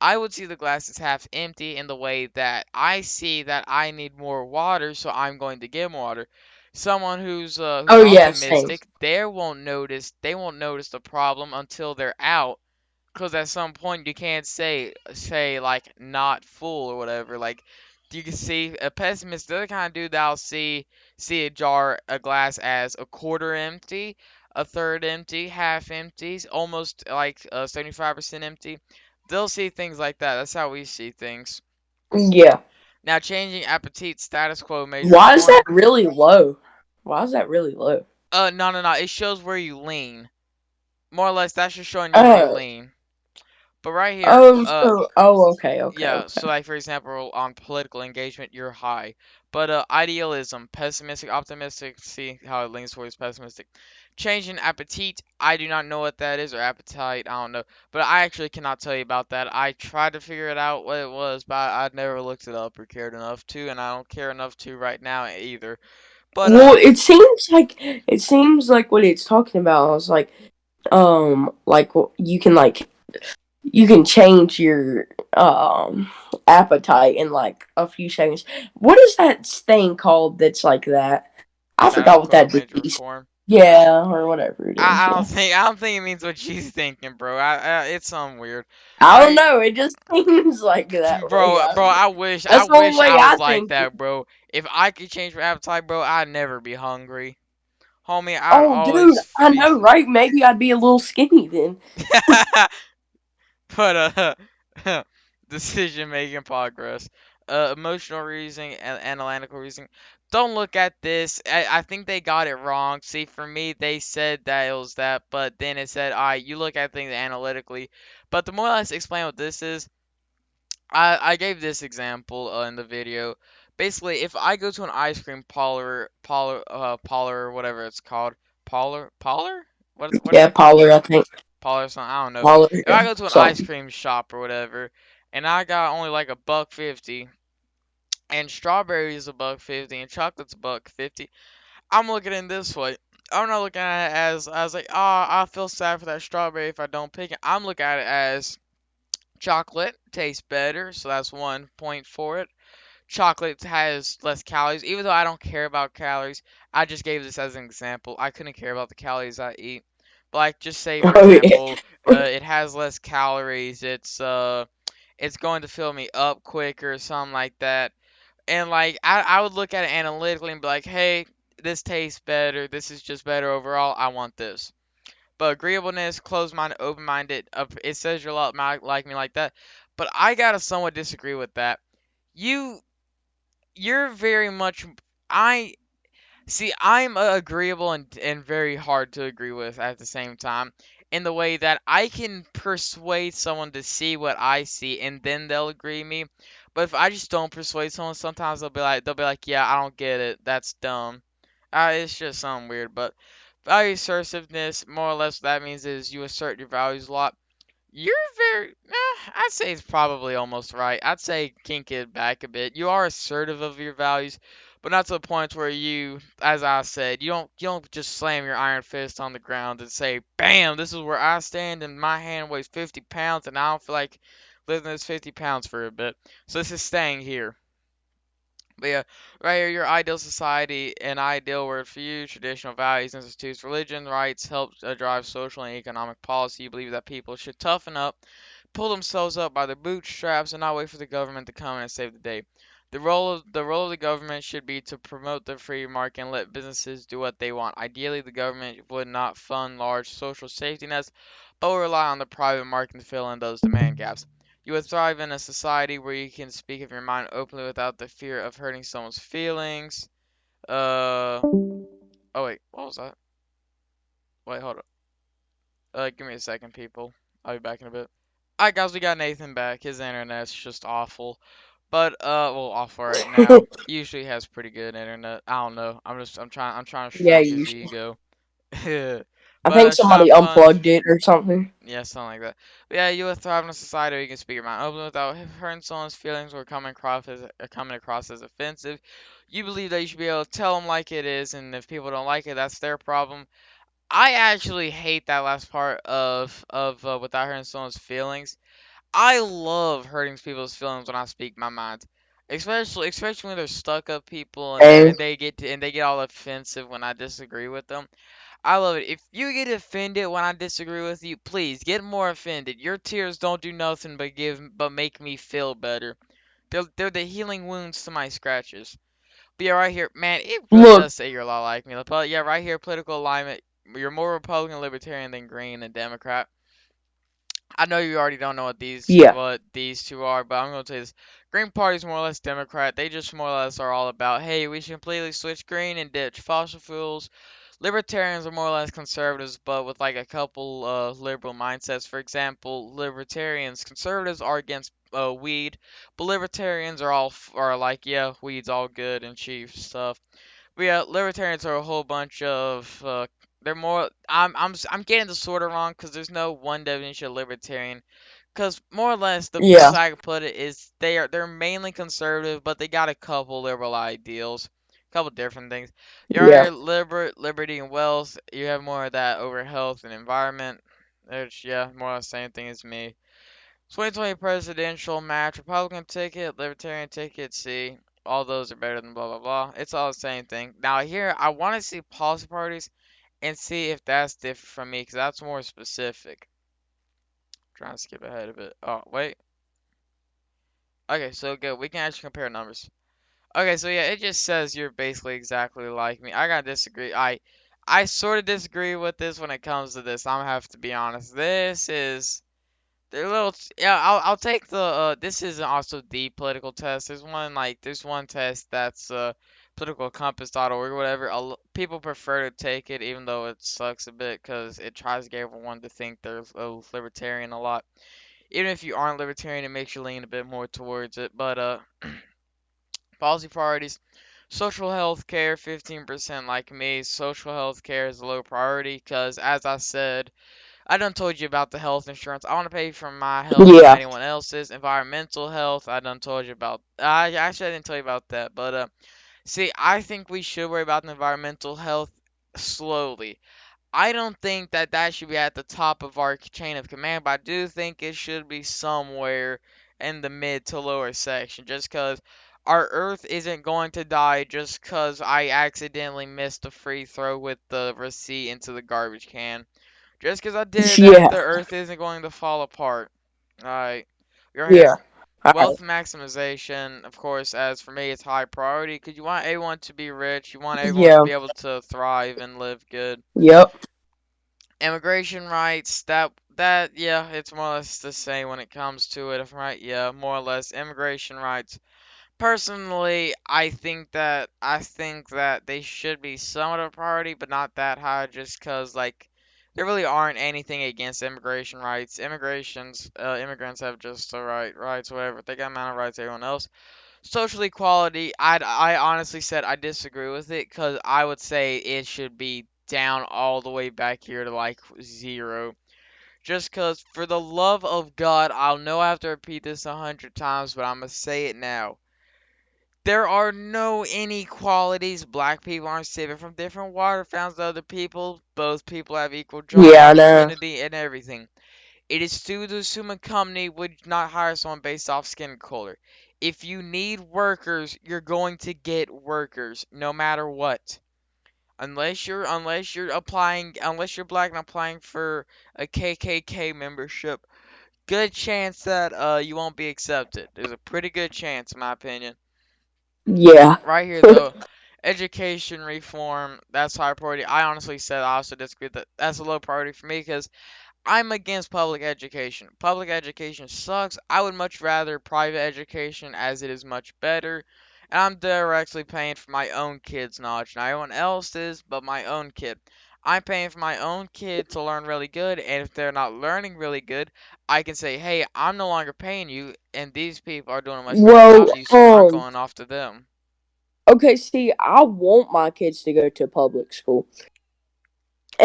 I would see the glass as half empty in the way that I see that I need more water, so I'm going to get more water. Someone who's Oh yeah, same. optimistic, they won't notice the problem until they're out, because at some point you can't say like not full or whatever. Like you can see a pessimist, the other kind of dude that'll see a glass as a quarter empty, a third empty, half empty, almost like 75% empty. They'll see things like that. That's how we see things. Yeah. Now changing appetite, status quo, major Why is that reform. really low? Why is that really low? No, no, no. It shows where you lean. More or less, that's just showing you where you Uh lean. But right here, okay, okay, yeah, okay. so like for example, on political engagement, you're high. But idealism, pessimistic, optimistic, see how it leans towards pessimistic. Change in appetite, I do not know what that is, or appetite, I don't know. But I actually cannot tell you about that. I tried to figure it out what it was, but I never looked it up or cared enough to, and I don't care enough to right now either. But Well, it seems like what it's talking about is like you can change your appetite in like a few seconds. What is that thing called that's like that? I status forgot what quo, that major disease. reform. Yeah, or whatever it is. I don't Yeah. think I don't think it means what she's thinking, bro. It's something weird. I don't I know. It just seems like that way. Bro, I That's the only wish way I I was like think. that, bro. If I could change my appetite, bro, I'd never be hungry. Homie, I'd Oh, dude, always I know, feast. right? Maybe I'd be a little skinny then. But decision making progress. Emotional reasoning and analytical reasoning. Don't look at this. I think they got it wrong. See, for me, they said that it was that, but then it said, alright, you look at things analytically. But the more or less explain what this is, I gave this example in the video. Basically, if I go to an ice cream parlor, whatever it's called, parlor, what is Yeah, it called? Pollard, I think. Parlor, something, I don't know. Pollard, If I yeah, go to an ice something. cream shop or whatever, and I got only like a buck 50, and strawberries is a buck 50, and chocolate's a buck 50, I'm looking at it this way. I'm not looking at it as like, oh, I feel sad for that strawberry if I don't pick it. I'm looking at it as chocolate tastes better, so that's 1 point for it. Chocolate has less calories, even though I don't care about calories. I just gave this as an example. I couldn't care about the calories I eat. But like, just say for Oh, yeah. example, it has less calories. It's going to fill me up quicker, or something like that. And like, I would look at it analytically and be like, hey, this tastes better. This is just better overall. I want this. But agreeableness, closed-minded, open-minded, it says you're a lot like me like that. But I gotta somewhat disagree with that. You you're very much I see I'm agreeable and very hard to agree with at the same time, in the way that I can persuade someone to see what I see and then they'll agree me. But if I just don't persuade someone, sometimes they'll be like, yeah, I don't get it, that's dumb. It's just something weird. But Value assertiveness, more or less, what that means is you assert your values a lot. You're I'd say it's probably almost right. I'd say kink it back a bit. You are assertive of your values, but not to the point where you, as I said, you don't just slam your iron fist on the ground and say, "Bam! This is where I stand, and my hand weighs 50 pounds, and I don't feel like lifting this 50 pounds for a bit. So this is staying here." But yeah, right here, your ideal society, an ideal word for you, traditional values, institutes, religion, rights, help drive social and economic policy. You believe that people should toughen up, pull themselves up by their bootstraps, and not wait for the government to come in and save the day. The role of the government should be to promote the free market and let businesses do what they want. Ideally, the government would not fund large social safety nets, but would rely on the private market to fill in those demand gaps. You would thrive in a society where you can speak of your mind openly without the fear of hurting someone's feelings. Uh, oh wait, what was that? Wait, hold up. Give me a second, people. I'll be back in a bit. Alright, guys, we got Nathan back. His internet's just awful. But well, awful right now. Usually has pretty good internet. I don't know. I'm trying to Yeah, stroke his usually. ego. I But think it's not somebody fun. unplugged it or something. Yeah, something like that. But yeah, you would thrive in a society where you can speak your mind openly without hurting someone's feelings or coming across as offensive. You believe that you should be able to tell them like it is, and if people don't like it, that's their problem. I actually hate that last part of without hurting someone's feelings. I love hurting people's feelings when I speak my mind. Especially when they're stuck up people and And they get all offensive when I disagree with them. I love it. If you get offended when I disagree with you, please get more offended. Your tears don't do nothing but make me feel better. They're the healing wounds to my scratches. But yeah, right here, man, it really look, does say you're a lot like me. But yeah, right here, political alignment. You're more Republican, Libertarian than Green and Democrat. I know you already don't know yeah, what these two are, but I'm gonna tell you this. Green Party's more or less Democrat. They just more or less are all about, hey, we should completely switch green and ditch fossil fuels. Libertarians are more or less conservatives, but with like a couple liberal mindsets. For example, conservatives are against weed, but libertarians are like, yeah, weed's all good and cheap stuff. But yeah, libertarians are a whole bunch of they're more. I'm getting the sort of wrong because there's no one definition of libertarian. Because more or less the best yeah, I could put it is they're mainly conservative, but they got a couple liberal ideals, a couple different things. You're yeah, here, liberty and wealth. You have more of that over health and environment. Which yeah, more or less the same thing as me. 2020 presidential match, Republican ticket, Libertarian ticket, see, all those are better than blah blah blah. It's all the same thing. Now here, I want to see policy parties and see if that's different from me, because that's more specific. Trying to skip ahead a bit. Oh, wait. Okay, so good. We can actually compare numbers. Okay, so yeah, it just says you're basically exactly like me. I gotta disagree. I sort of disagree with this when it comes to this. I'm gonna have to be honest. This is they're little. Yeah, I'll take the. This is also the political test. There's one test that's politicalcompass.org or whatever. People prefer to take it, even though it sucks a bit because it tries to get everyone to think they're a libertarian a lot. Even if you aren't libertarian, it makes you lean a bit more towards it. But policy priorities. Social health care, 15% like me. Social health care is a low priority because, as I said, I done told you about the health insurance. I want to pay for my health and yeah, anyone else's. Environmental health, I done told you about. I didn't tell you about that, but see, I think we should worry about the environmental health slowly. I don't think that that should be at the top of our chain of command, but I do think it should be somewhere in the mid to lower section, just because our Earth isn't going to die just because I accidentally missed a free throw with the receipt into the garbage can. Just because I did that, yeah, the Earth isn't going to fall apart. Alright, we're here. yeah. All right. Wealth maximization, of course, as for me, it's high priority because you want everyone to be rich, you want everyone to Yeah, be able to thrive and live good. yep, Immigration rights, that yeah, it's more or less the same when it comes to it. If I'm right, yeah, more or less immigration rights. Personally, I think that they should be somewhat of a priority, but not that high, just cause like there really aren't anything against immigration rights. Immigrants have just the rights, whatever. They got amount of rights everyone else. Social equality, I honestly said I disagree with it, cause I would say it should be down all the way back here to like zero. Just 'cause, for the love of God, I'll know I have to repeat this 100 times, but I'm gonna say it now. There are no inequalities. Black people aren't sipping from different water fountains to other people. Both people have equal job Yeah, I know. opportunity and everything. It is stupid to assume a company would not hire someone based off skin color. If you need workers, you're going to get workers, no matter what. Unless you're black and applying for a KKK membership, good chance that you won't be accepted. There's a pretty good chance, in my opinion. Yeah. Right here, though, education reform, that's high priority. I honestly said I also disagree that that's a low priority for me because I'm against public education. Public education sucks. I would much rather private education as it is much better. And I'm directly paying for my own kid's knowledge. Not everyone else's, but my own kid. I'm paying for my own kid to learn really good, and if they're not learning really good, I can say, hey, I'm no longer paying you, and these people are doing a much better Well, job than you, so I'm going off to them. okay, see, I want my kids to go to public school.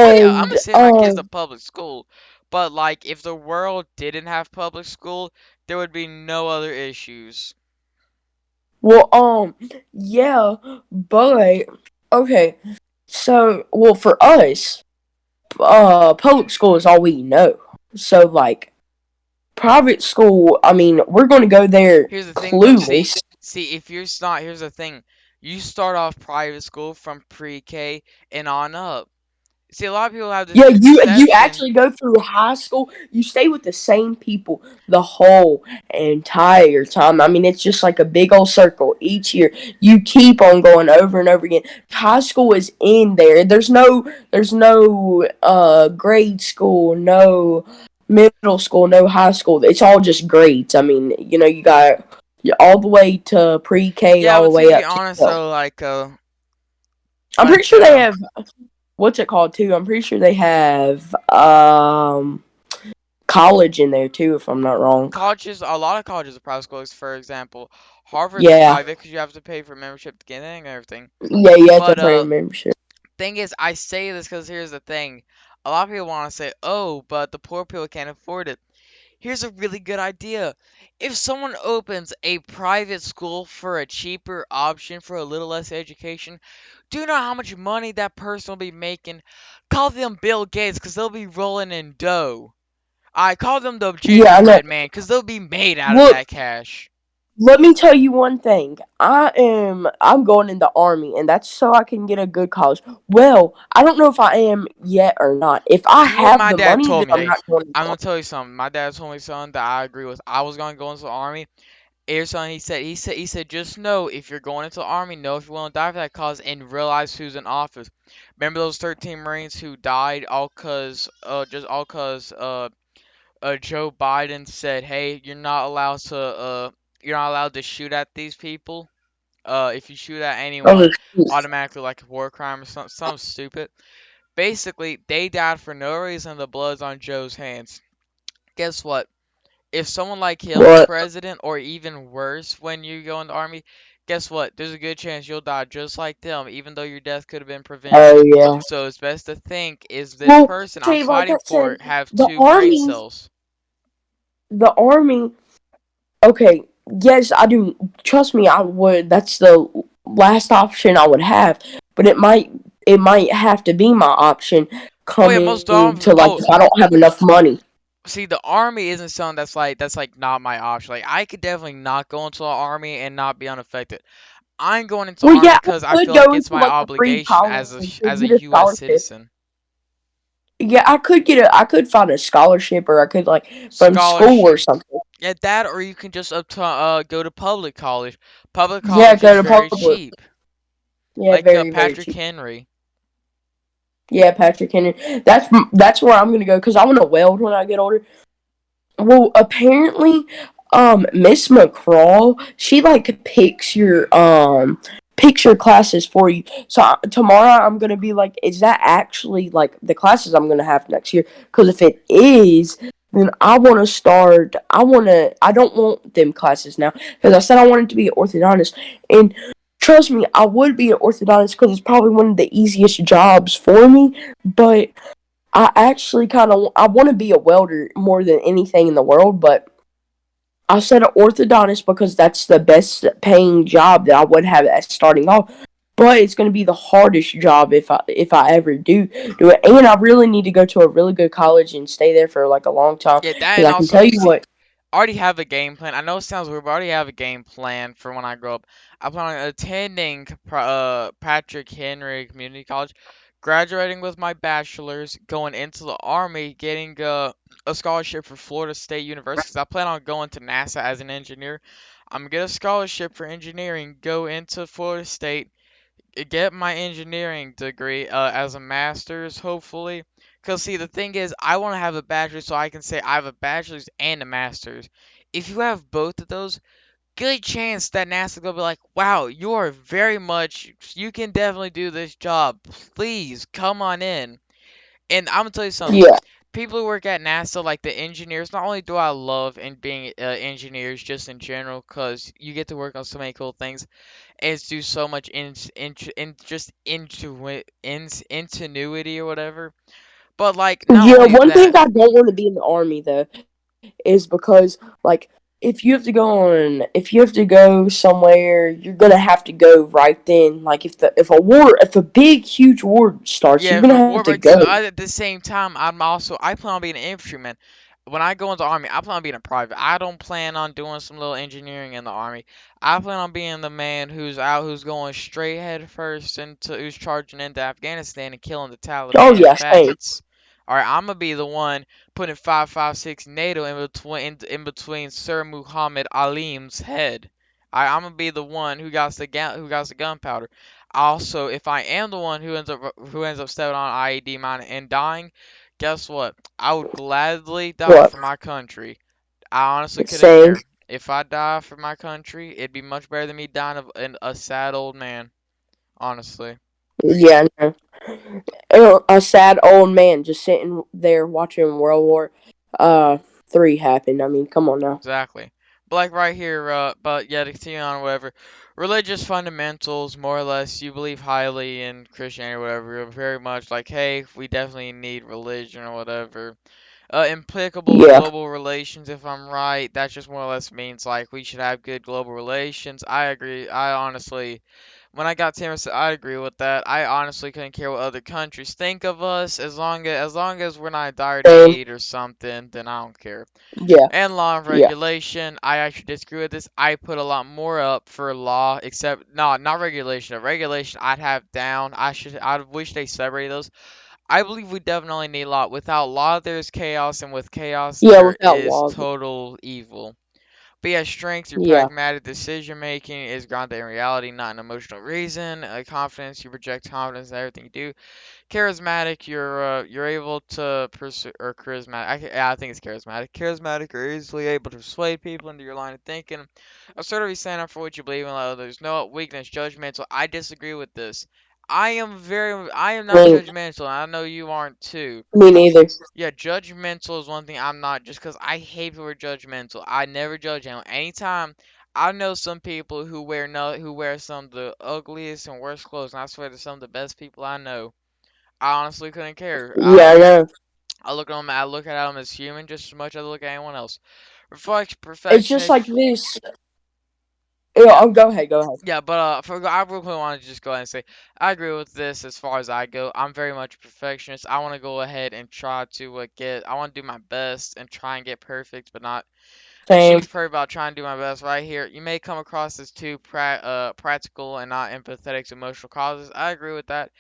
Oh yeah, I'm gonna And send my kids to public school, but like if the world didn't have public school, there would be no other issues. well, yeah, but okay. So, well, for us, public school is all we know. So, like, private school, I mean, we're going to go there Here's the thing though, see, clueless. see if you're not, here's the thing. You start off private school from pre-K and on up. See, a lot of people have this Yeah, you misconception. actually go through high school. You stay with the same people the whole entire time. I mean, it's just like a big old circle each year. You keep on going over and over again. High school is in there. There's no grade school, no middle school, no high school. It's all just grades. I mean, you got all the way to pre-K, Yeah, all the but to way be up to honest 12. though, I'm pretty like sure they uh, have what's it called too? I'm pretty sure they have college in there too, if I'm not wrong. colleges, a lot of colleges are private schools. For example, Harvard's Yeah, private because you have to pay for membership to get in and everything. yeah, you have to But pay membership. thing is, I say this because here's the thing. A lot of people want to say, oh, but the poor people can't afford it. Here's a really good idea. If someone opens a private school for a cheaper option for a little less education, do you know how much money that person will be making? Call them Bill Gates because they'll be rolling in dough. I call them the Yeah, I know. gingerbread man because they'll be made out of Look, that cash. let me tell you one thing. I'm going in the army, and that's so I can get a good college. Well, I don't know if I am yet or not. If I See what have my the dad money, then told me. I'm Hey, not going in I'm the gonna army. tell you something. My dad told me something that I agree with. I was gonna go into the army. Here's something he said, just know if you're going into the army, know if you want to die for that cause and realize who's in office. Remember those 13 Marines who died all cause Joe Biden said, hey, you're not allowed to shoot at these people. If you shoot at Oh, anyone, automatically like a war crime or something stupid. Basically, they died for no reason. The blood's on Joe's hands. Guess what? If someone like him is what? president, or even worse, when you go in the army, guess what? There's a good chance you'll die just like them, even though your death could have been Oh prevented. yeah. So it's best to think, is this Well, person I'm see, like I fighting said, for have the two brain army, cells? the army. Okay, yes, I do. Trust me, I would. That's the last option I would have. But it might have to be my option Oh yeah, most coming of to like oh if I don't have enough money. see, the army isn't something that's like not my option. Like I could definitely not go into the army and not be unaffected. I'm going into the Well, army yeah, I because I could feel go like it's into my like a free obligation college as and a get a U.S. scholarship. citizen. Yeah, I could find a scholarship or I could like from school or Scholarship. something. Yeah, that, or you can just go to public college. Public Yeah, college is go to very public. cheap. Yeah, Like very very Patrick cheap. Henry. Yeah, Patrick Henry. That's where I'm gonna go because I want to weld when I get older. Well, apparently, Miss McCraw, she like picks your classes for you. So tomorrow I'm gonna be like, is that actually like the classes I'm gonna have next year? Because if it is, then I want to start. I don't want them classes now because I said I wanted to be an orthodontist. And trust me, I would be an orthodontist because it's probably one of the easiest jobs for me. But I actually kind of I want to be a welder more than anything in the world. But I said an orthodontist because that's the best paying job that I would have at starting off. But it's going to be the hardest job if I ever do it, and I really need to go to a really good college and stay there for like a long time Yeah, that because and I can also tell you see, what. I already have a game plan. I know it sounds weird, but I already have a game plan for when I grow up. I plan on attending Patrick Henry Community College, graduating with my bachelor's, going into the army, getting a scholarship for Florida State University. 'Cause I plan on going to NASA as an engineer. I'm gonna get a scholarship for engineering, go into Florida State, get my engineering degree as a master's, hopefully. Because, see, the thing is, I want to have a bachelor's so I can say I have a bachelor's and a master's. If you have both of those, good chance that NASA will be like, wow, you are very much, you can definitely do this job. Please come on in. And I'm going to tell you something. Yeah, People who work at NASA, like the engineers, not only do I love and being engineers just in general, because you get to work on so many cool things, is do so much in just ingenuity or whatever. But like not yeah. only One thing that, I don't want to be in the army though is because like if you have to go somewhere, you're gonna have to go right then. Like if a big huge war starts, yeah, you're if a gonna war, have to but go. at the same time, I plan on being an infantryman. When I go into the army, I plan on being a private. I don't plan on doing some little engineering in the army. I plan on being the man who's going straight head first into, who's charging into Afghanistan and killing the Oh Taliban yeah, same. faggots. All right, I'm gonna be the one putting 5.56 NATO in between Sir Muhammad Alim's head. I'm gonna be the one who got the gunpowder. Also, if I am the one who ends up stepping on IED mine and dying, guess what? I would gladly die What? for my country. I honestly couldn't Same. care. If I die for my country, it'd be much better than me dying of a sad old man. Honestly, Yeah, no. A sad old man just sitting there watching World War III happen. I mean, come on now. exactly. But like right here, but yeah, to continue on, whatever. Religious fundamentals, more or less, you believe highly in Christianity, or whatever. You're very much like, hey, we definitely need religion or whatever. Implicable Yeah, global relations, if I'm right, that just more or less means like we should have good global relations. I agree. I honestly, when I got Timor, I agree with that. I honestly couldn't care what other countries think of us, as long as we're not in dire same. need or something, then I don't care. Yeah, And law and yeah. regulation, I actually disagree with this. I put a lot more up for law, except no, not regulation. Regulation I'd have down. I wish they separated those. I believe we definitely need law. Without law, there's chaos, and with chaos, Yeah, there without is laws. total evil. But yeah, strength, your Yeah, pragmatic decision making is grounded in reality, not an emotional reason. Confidence, you project confidence in everything you do. Charismatic, you're able to pursue, or charismatic. Yeah, I think it's charismatic. Charismatic, you're easily able to persuade people into your line of thinking. Assertive, you stand up for what you believe in. Let others know it. Weakness, judgmental. I disagree with this. I am not me, judgmental, and I know you aren't too. me neither. Yeah, judgmental is one thing I'm not, just because I hate people who are judgmental. I never judge anyone. Anytime, I know some people who wear no who wear some of the ugliest and worst clothes, and I swear they're some of the best people I know. I honestly couldn't care. Yeah, I know. I look at them. I look at them as human just as much as I look at anyone else. Reflect It's just like perfectionist. this. Yeah, Yeah, oh, go ahead, go ahead. yeah, but I really want to just go ahead and say I agree with this as far as I go. I'm very much a perfectionist. I want to go ahead and try to get. I want to do my best and try and get perfect, but not Same. achieve perfect. I'll try and do my best. Right here, you may come across as too practical and not empathetic to emotional causes. I agree with that.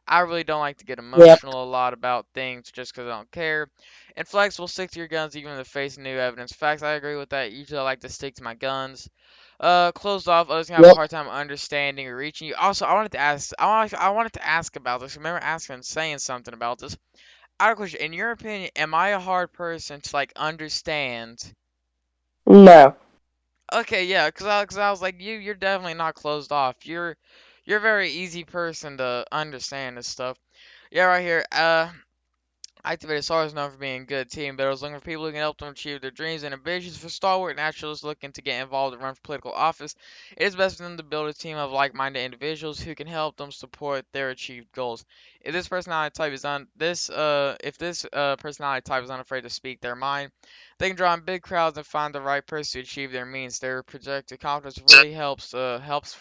I really don't like to get Yep. emotional a lot about things just because I don't care. And flexible, stick to your guns even in the face of new evidence. Facts, I agree with that. Usually I like to stick to my guns. Closed off. Others can have a Yep. hard time understanding or reaching you. Also, I wanted to ask about this. Remember asking and saying something about this. I have a question. In your opinion, am I a hard person to like understand? No. Okay, yeah, cause I was like, you're definitely not closed off. You're a very easy person to understand this stuff. Yeah, right here. Activated Stars is known for being a good team builders looking for people who can help them achieve their dreams and ambitions. For stalwart naturalists looking to get involved and run for political office, it is best for them to build a team of like-minded individuals who can help them support their achieved goals. If this personality type is on this, if this personality type is unafraid to speak their mind, they can draw in big crowds and find the right person to achieve their means. Their projected confidence really helps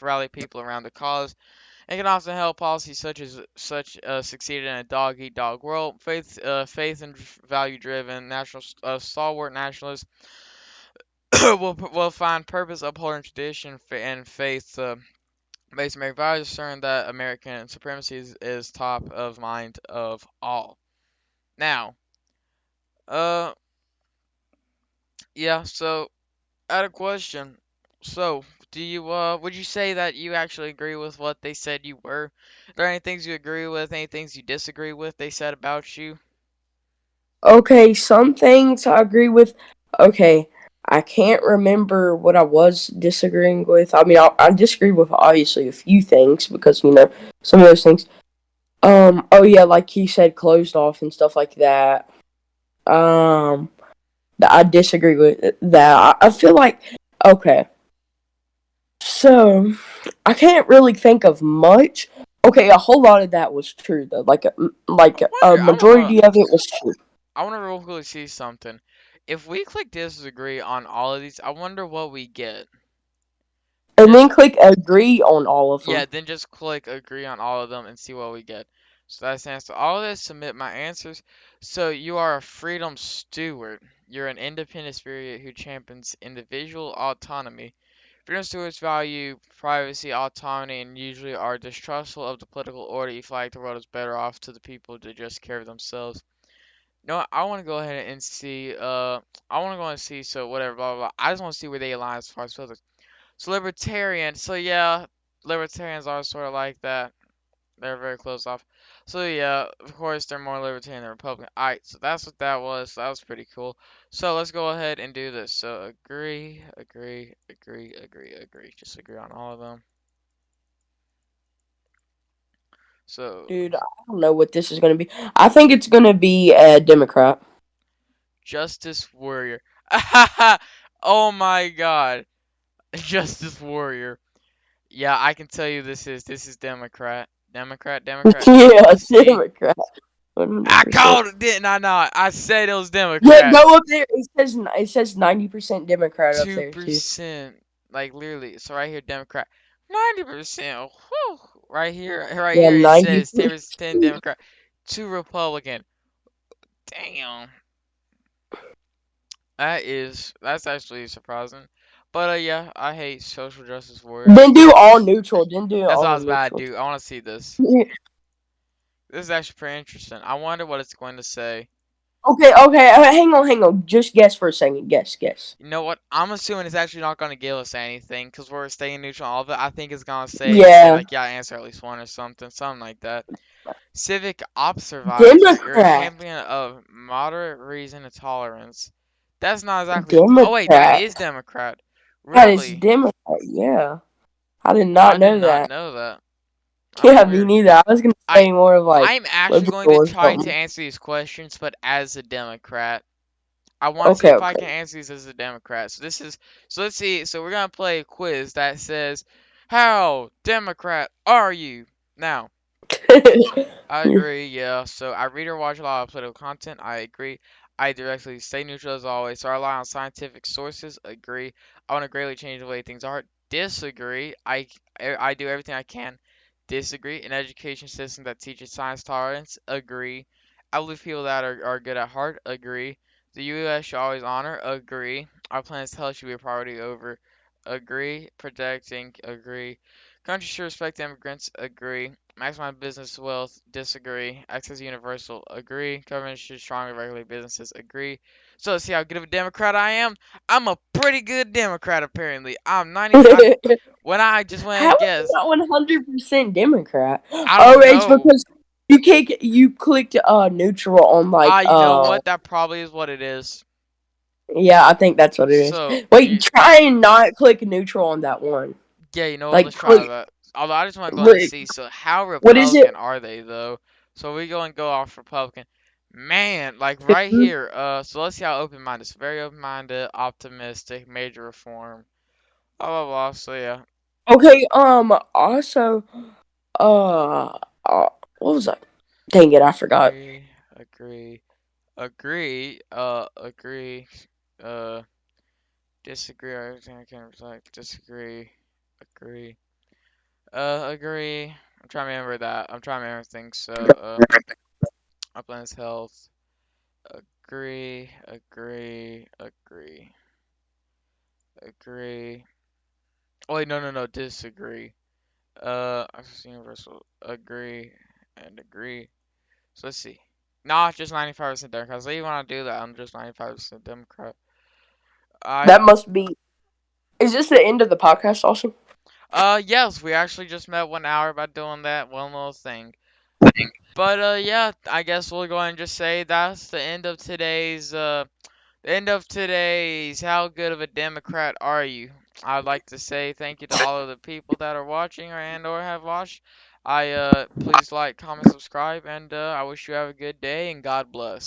rally people around the cause. It can often help policies such succeed in a dog eat dog world. Faith and value driven national stalwart nationalists will find purpose upholding tradition and faith based American values, assuring that American supremacy is top of mind of all. Now, uh, yeah. So, I had a question. So, do you would you say that you actually agree with what they said you were? Are there any things you agree with, any things you disagree with they said about you? Okay, some things I agree with. Okay, I can't remember what I was disagreeing with. I mean, I disagree with obviously a few things because some of those things. Oh yeah, like he said, closed off and stuff like that. Um, I disagree with that. I feel like okay, so I can't really think of much. Okay, a whole lot of that was true though. Like I a wonder. majority of it was true. I wanna real quickly see something. If we click disagree on all of these, I wonder what we get. And Just then click agree on all of Yeah, them. then just click agree on all of them and see what we get. So that's answer all of this. Submit my answers. So you are a freedom steward. You're an independent spirit who champions individual autonomy. Freedom stewards value privacy, autonomy, and usually are distrustful of the political order. You feel like the world is better off to the people to just care of themselves. No, I want to go ahead and see. I want to go and see. So whatever, blah blah blah. I just want to see where they align as far as politics. So libertarian. So yeah, libertarians are sort of like that. They're very close off. So yeah, of course they're more libertarian than Republican. Alright, so that's what that was. That was pretty cool. So let's go ahead and do this. So agree, agree, agree, agree, agree. Just agree on all of them. So Dude, I don't know what this is going to be. I think it's going to be a Democrat. Justice Warrior. Oh my God, Justice Warrior. Yeah, I can tell you this is Democrat. Democrat, Democrat. Yeah, Let's see. Democrat. I 100%. called it, didn't I? Not. I said it was Yeah, Democrat. go up there. It says 90% Democrat up Two there too. percent, like literally. So right here, Democrat. 90%. Whew. Right here, right Yeah, here. It 90. says 10% Democrat, two Republican. Damn, that's actually surprising. But yeah, I hate social justice warriors. Then do all neutral. Then do That's all I all was about to neutral. do. I want to see this. Yeah. This is actually pretty interesting. I wonder what it's going to say. Okay, okay. Hang on. Just guess for a second. Guess. You know what? I'm assuming it's actually not going to give us anything because we're staying neutral on all of it. I think it's going to say Yeah, like, yeah, answer at least one or something like that. Civic observisor. You're a Democrat. champion of moderate reason and tolerance. That's not exactly. Oh wait, that Democrat. is Democrat. That is Really? Democrat. Yeah, I did I not did know not that. know that. That's Yeah, me weird. neither. I was gonna I say more of like I'm actually liberal going to or try to something. answer these questions, but as a Democrat. I want to see Okay, if I okay. can answer these as a Democrat. So let's see. So we're gonna play a quiz that says, "How Democrat are you?" Now, I Yeah. agree, yeah. So I read or watch a lot of political content. I agree. I directly stay neutral as always. So I rely on scientific sources. Agree. I want to greatly change the way things are. Disagree. I do everything I can. Disagree. An education system that teaches science tolerance. Agree. I believe people that are good at heart. Agree. The U.S. should always honor. Agree. Our planet's health should be a priority over. Agree. Protecting. Agree. Countries should respect immigrants. Agree. Maximize business wealth. Disagree. Access universal. Agree. Government should strongly regulate businesses. Agree. So let's see how good of a Democrat I am. I'm a pretty good Democrat apparently. I'm 90. When I just went How and is it guessed, not 100% Democrat? I Oh, don't it's know. because you clicked neutral on like You know what? That probably is what it is. yeah, I think that's what it So is. Wait, you, try and not click neutral on that one. yeah, you know what? Like Let's try click that. Although I just want to go ahead and look, see. So how what is it? Republican are they though? So we go and go off Republican. Man, like right here. So let's see how open-minded. It's very open-minded, optimistic, major reform. Blah blah blah. So yeah, Okay. Also, uh, what was that? Dang it, I forgot. agree, agree, agree. Uh, disagree. Everything I can reflect. Disagree. Agree. Agree. I'm trying to remember that. I'm trying to remember things. So, Upland's health. Agree. Agree. Agree. Agree. Oh wait, no, no, no. Disagree. Access universal. Agree and agree. So let's see. Nah, just 95% Democrat. So you want to do that? I'm just 95% Democrat. I That must be. Is this the end of the podcast? Also. yes, we actually just met 1 hour by doing that one little thing. But yeah, I guess we'll go ahead and just say that's the end of today's How Good of a Democrat Are You? I'd like to say thank you to all of the people that are watching or have watched. I please like, comment, subscribe, and I wish you have a good day and God bless.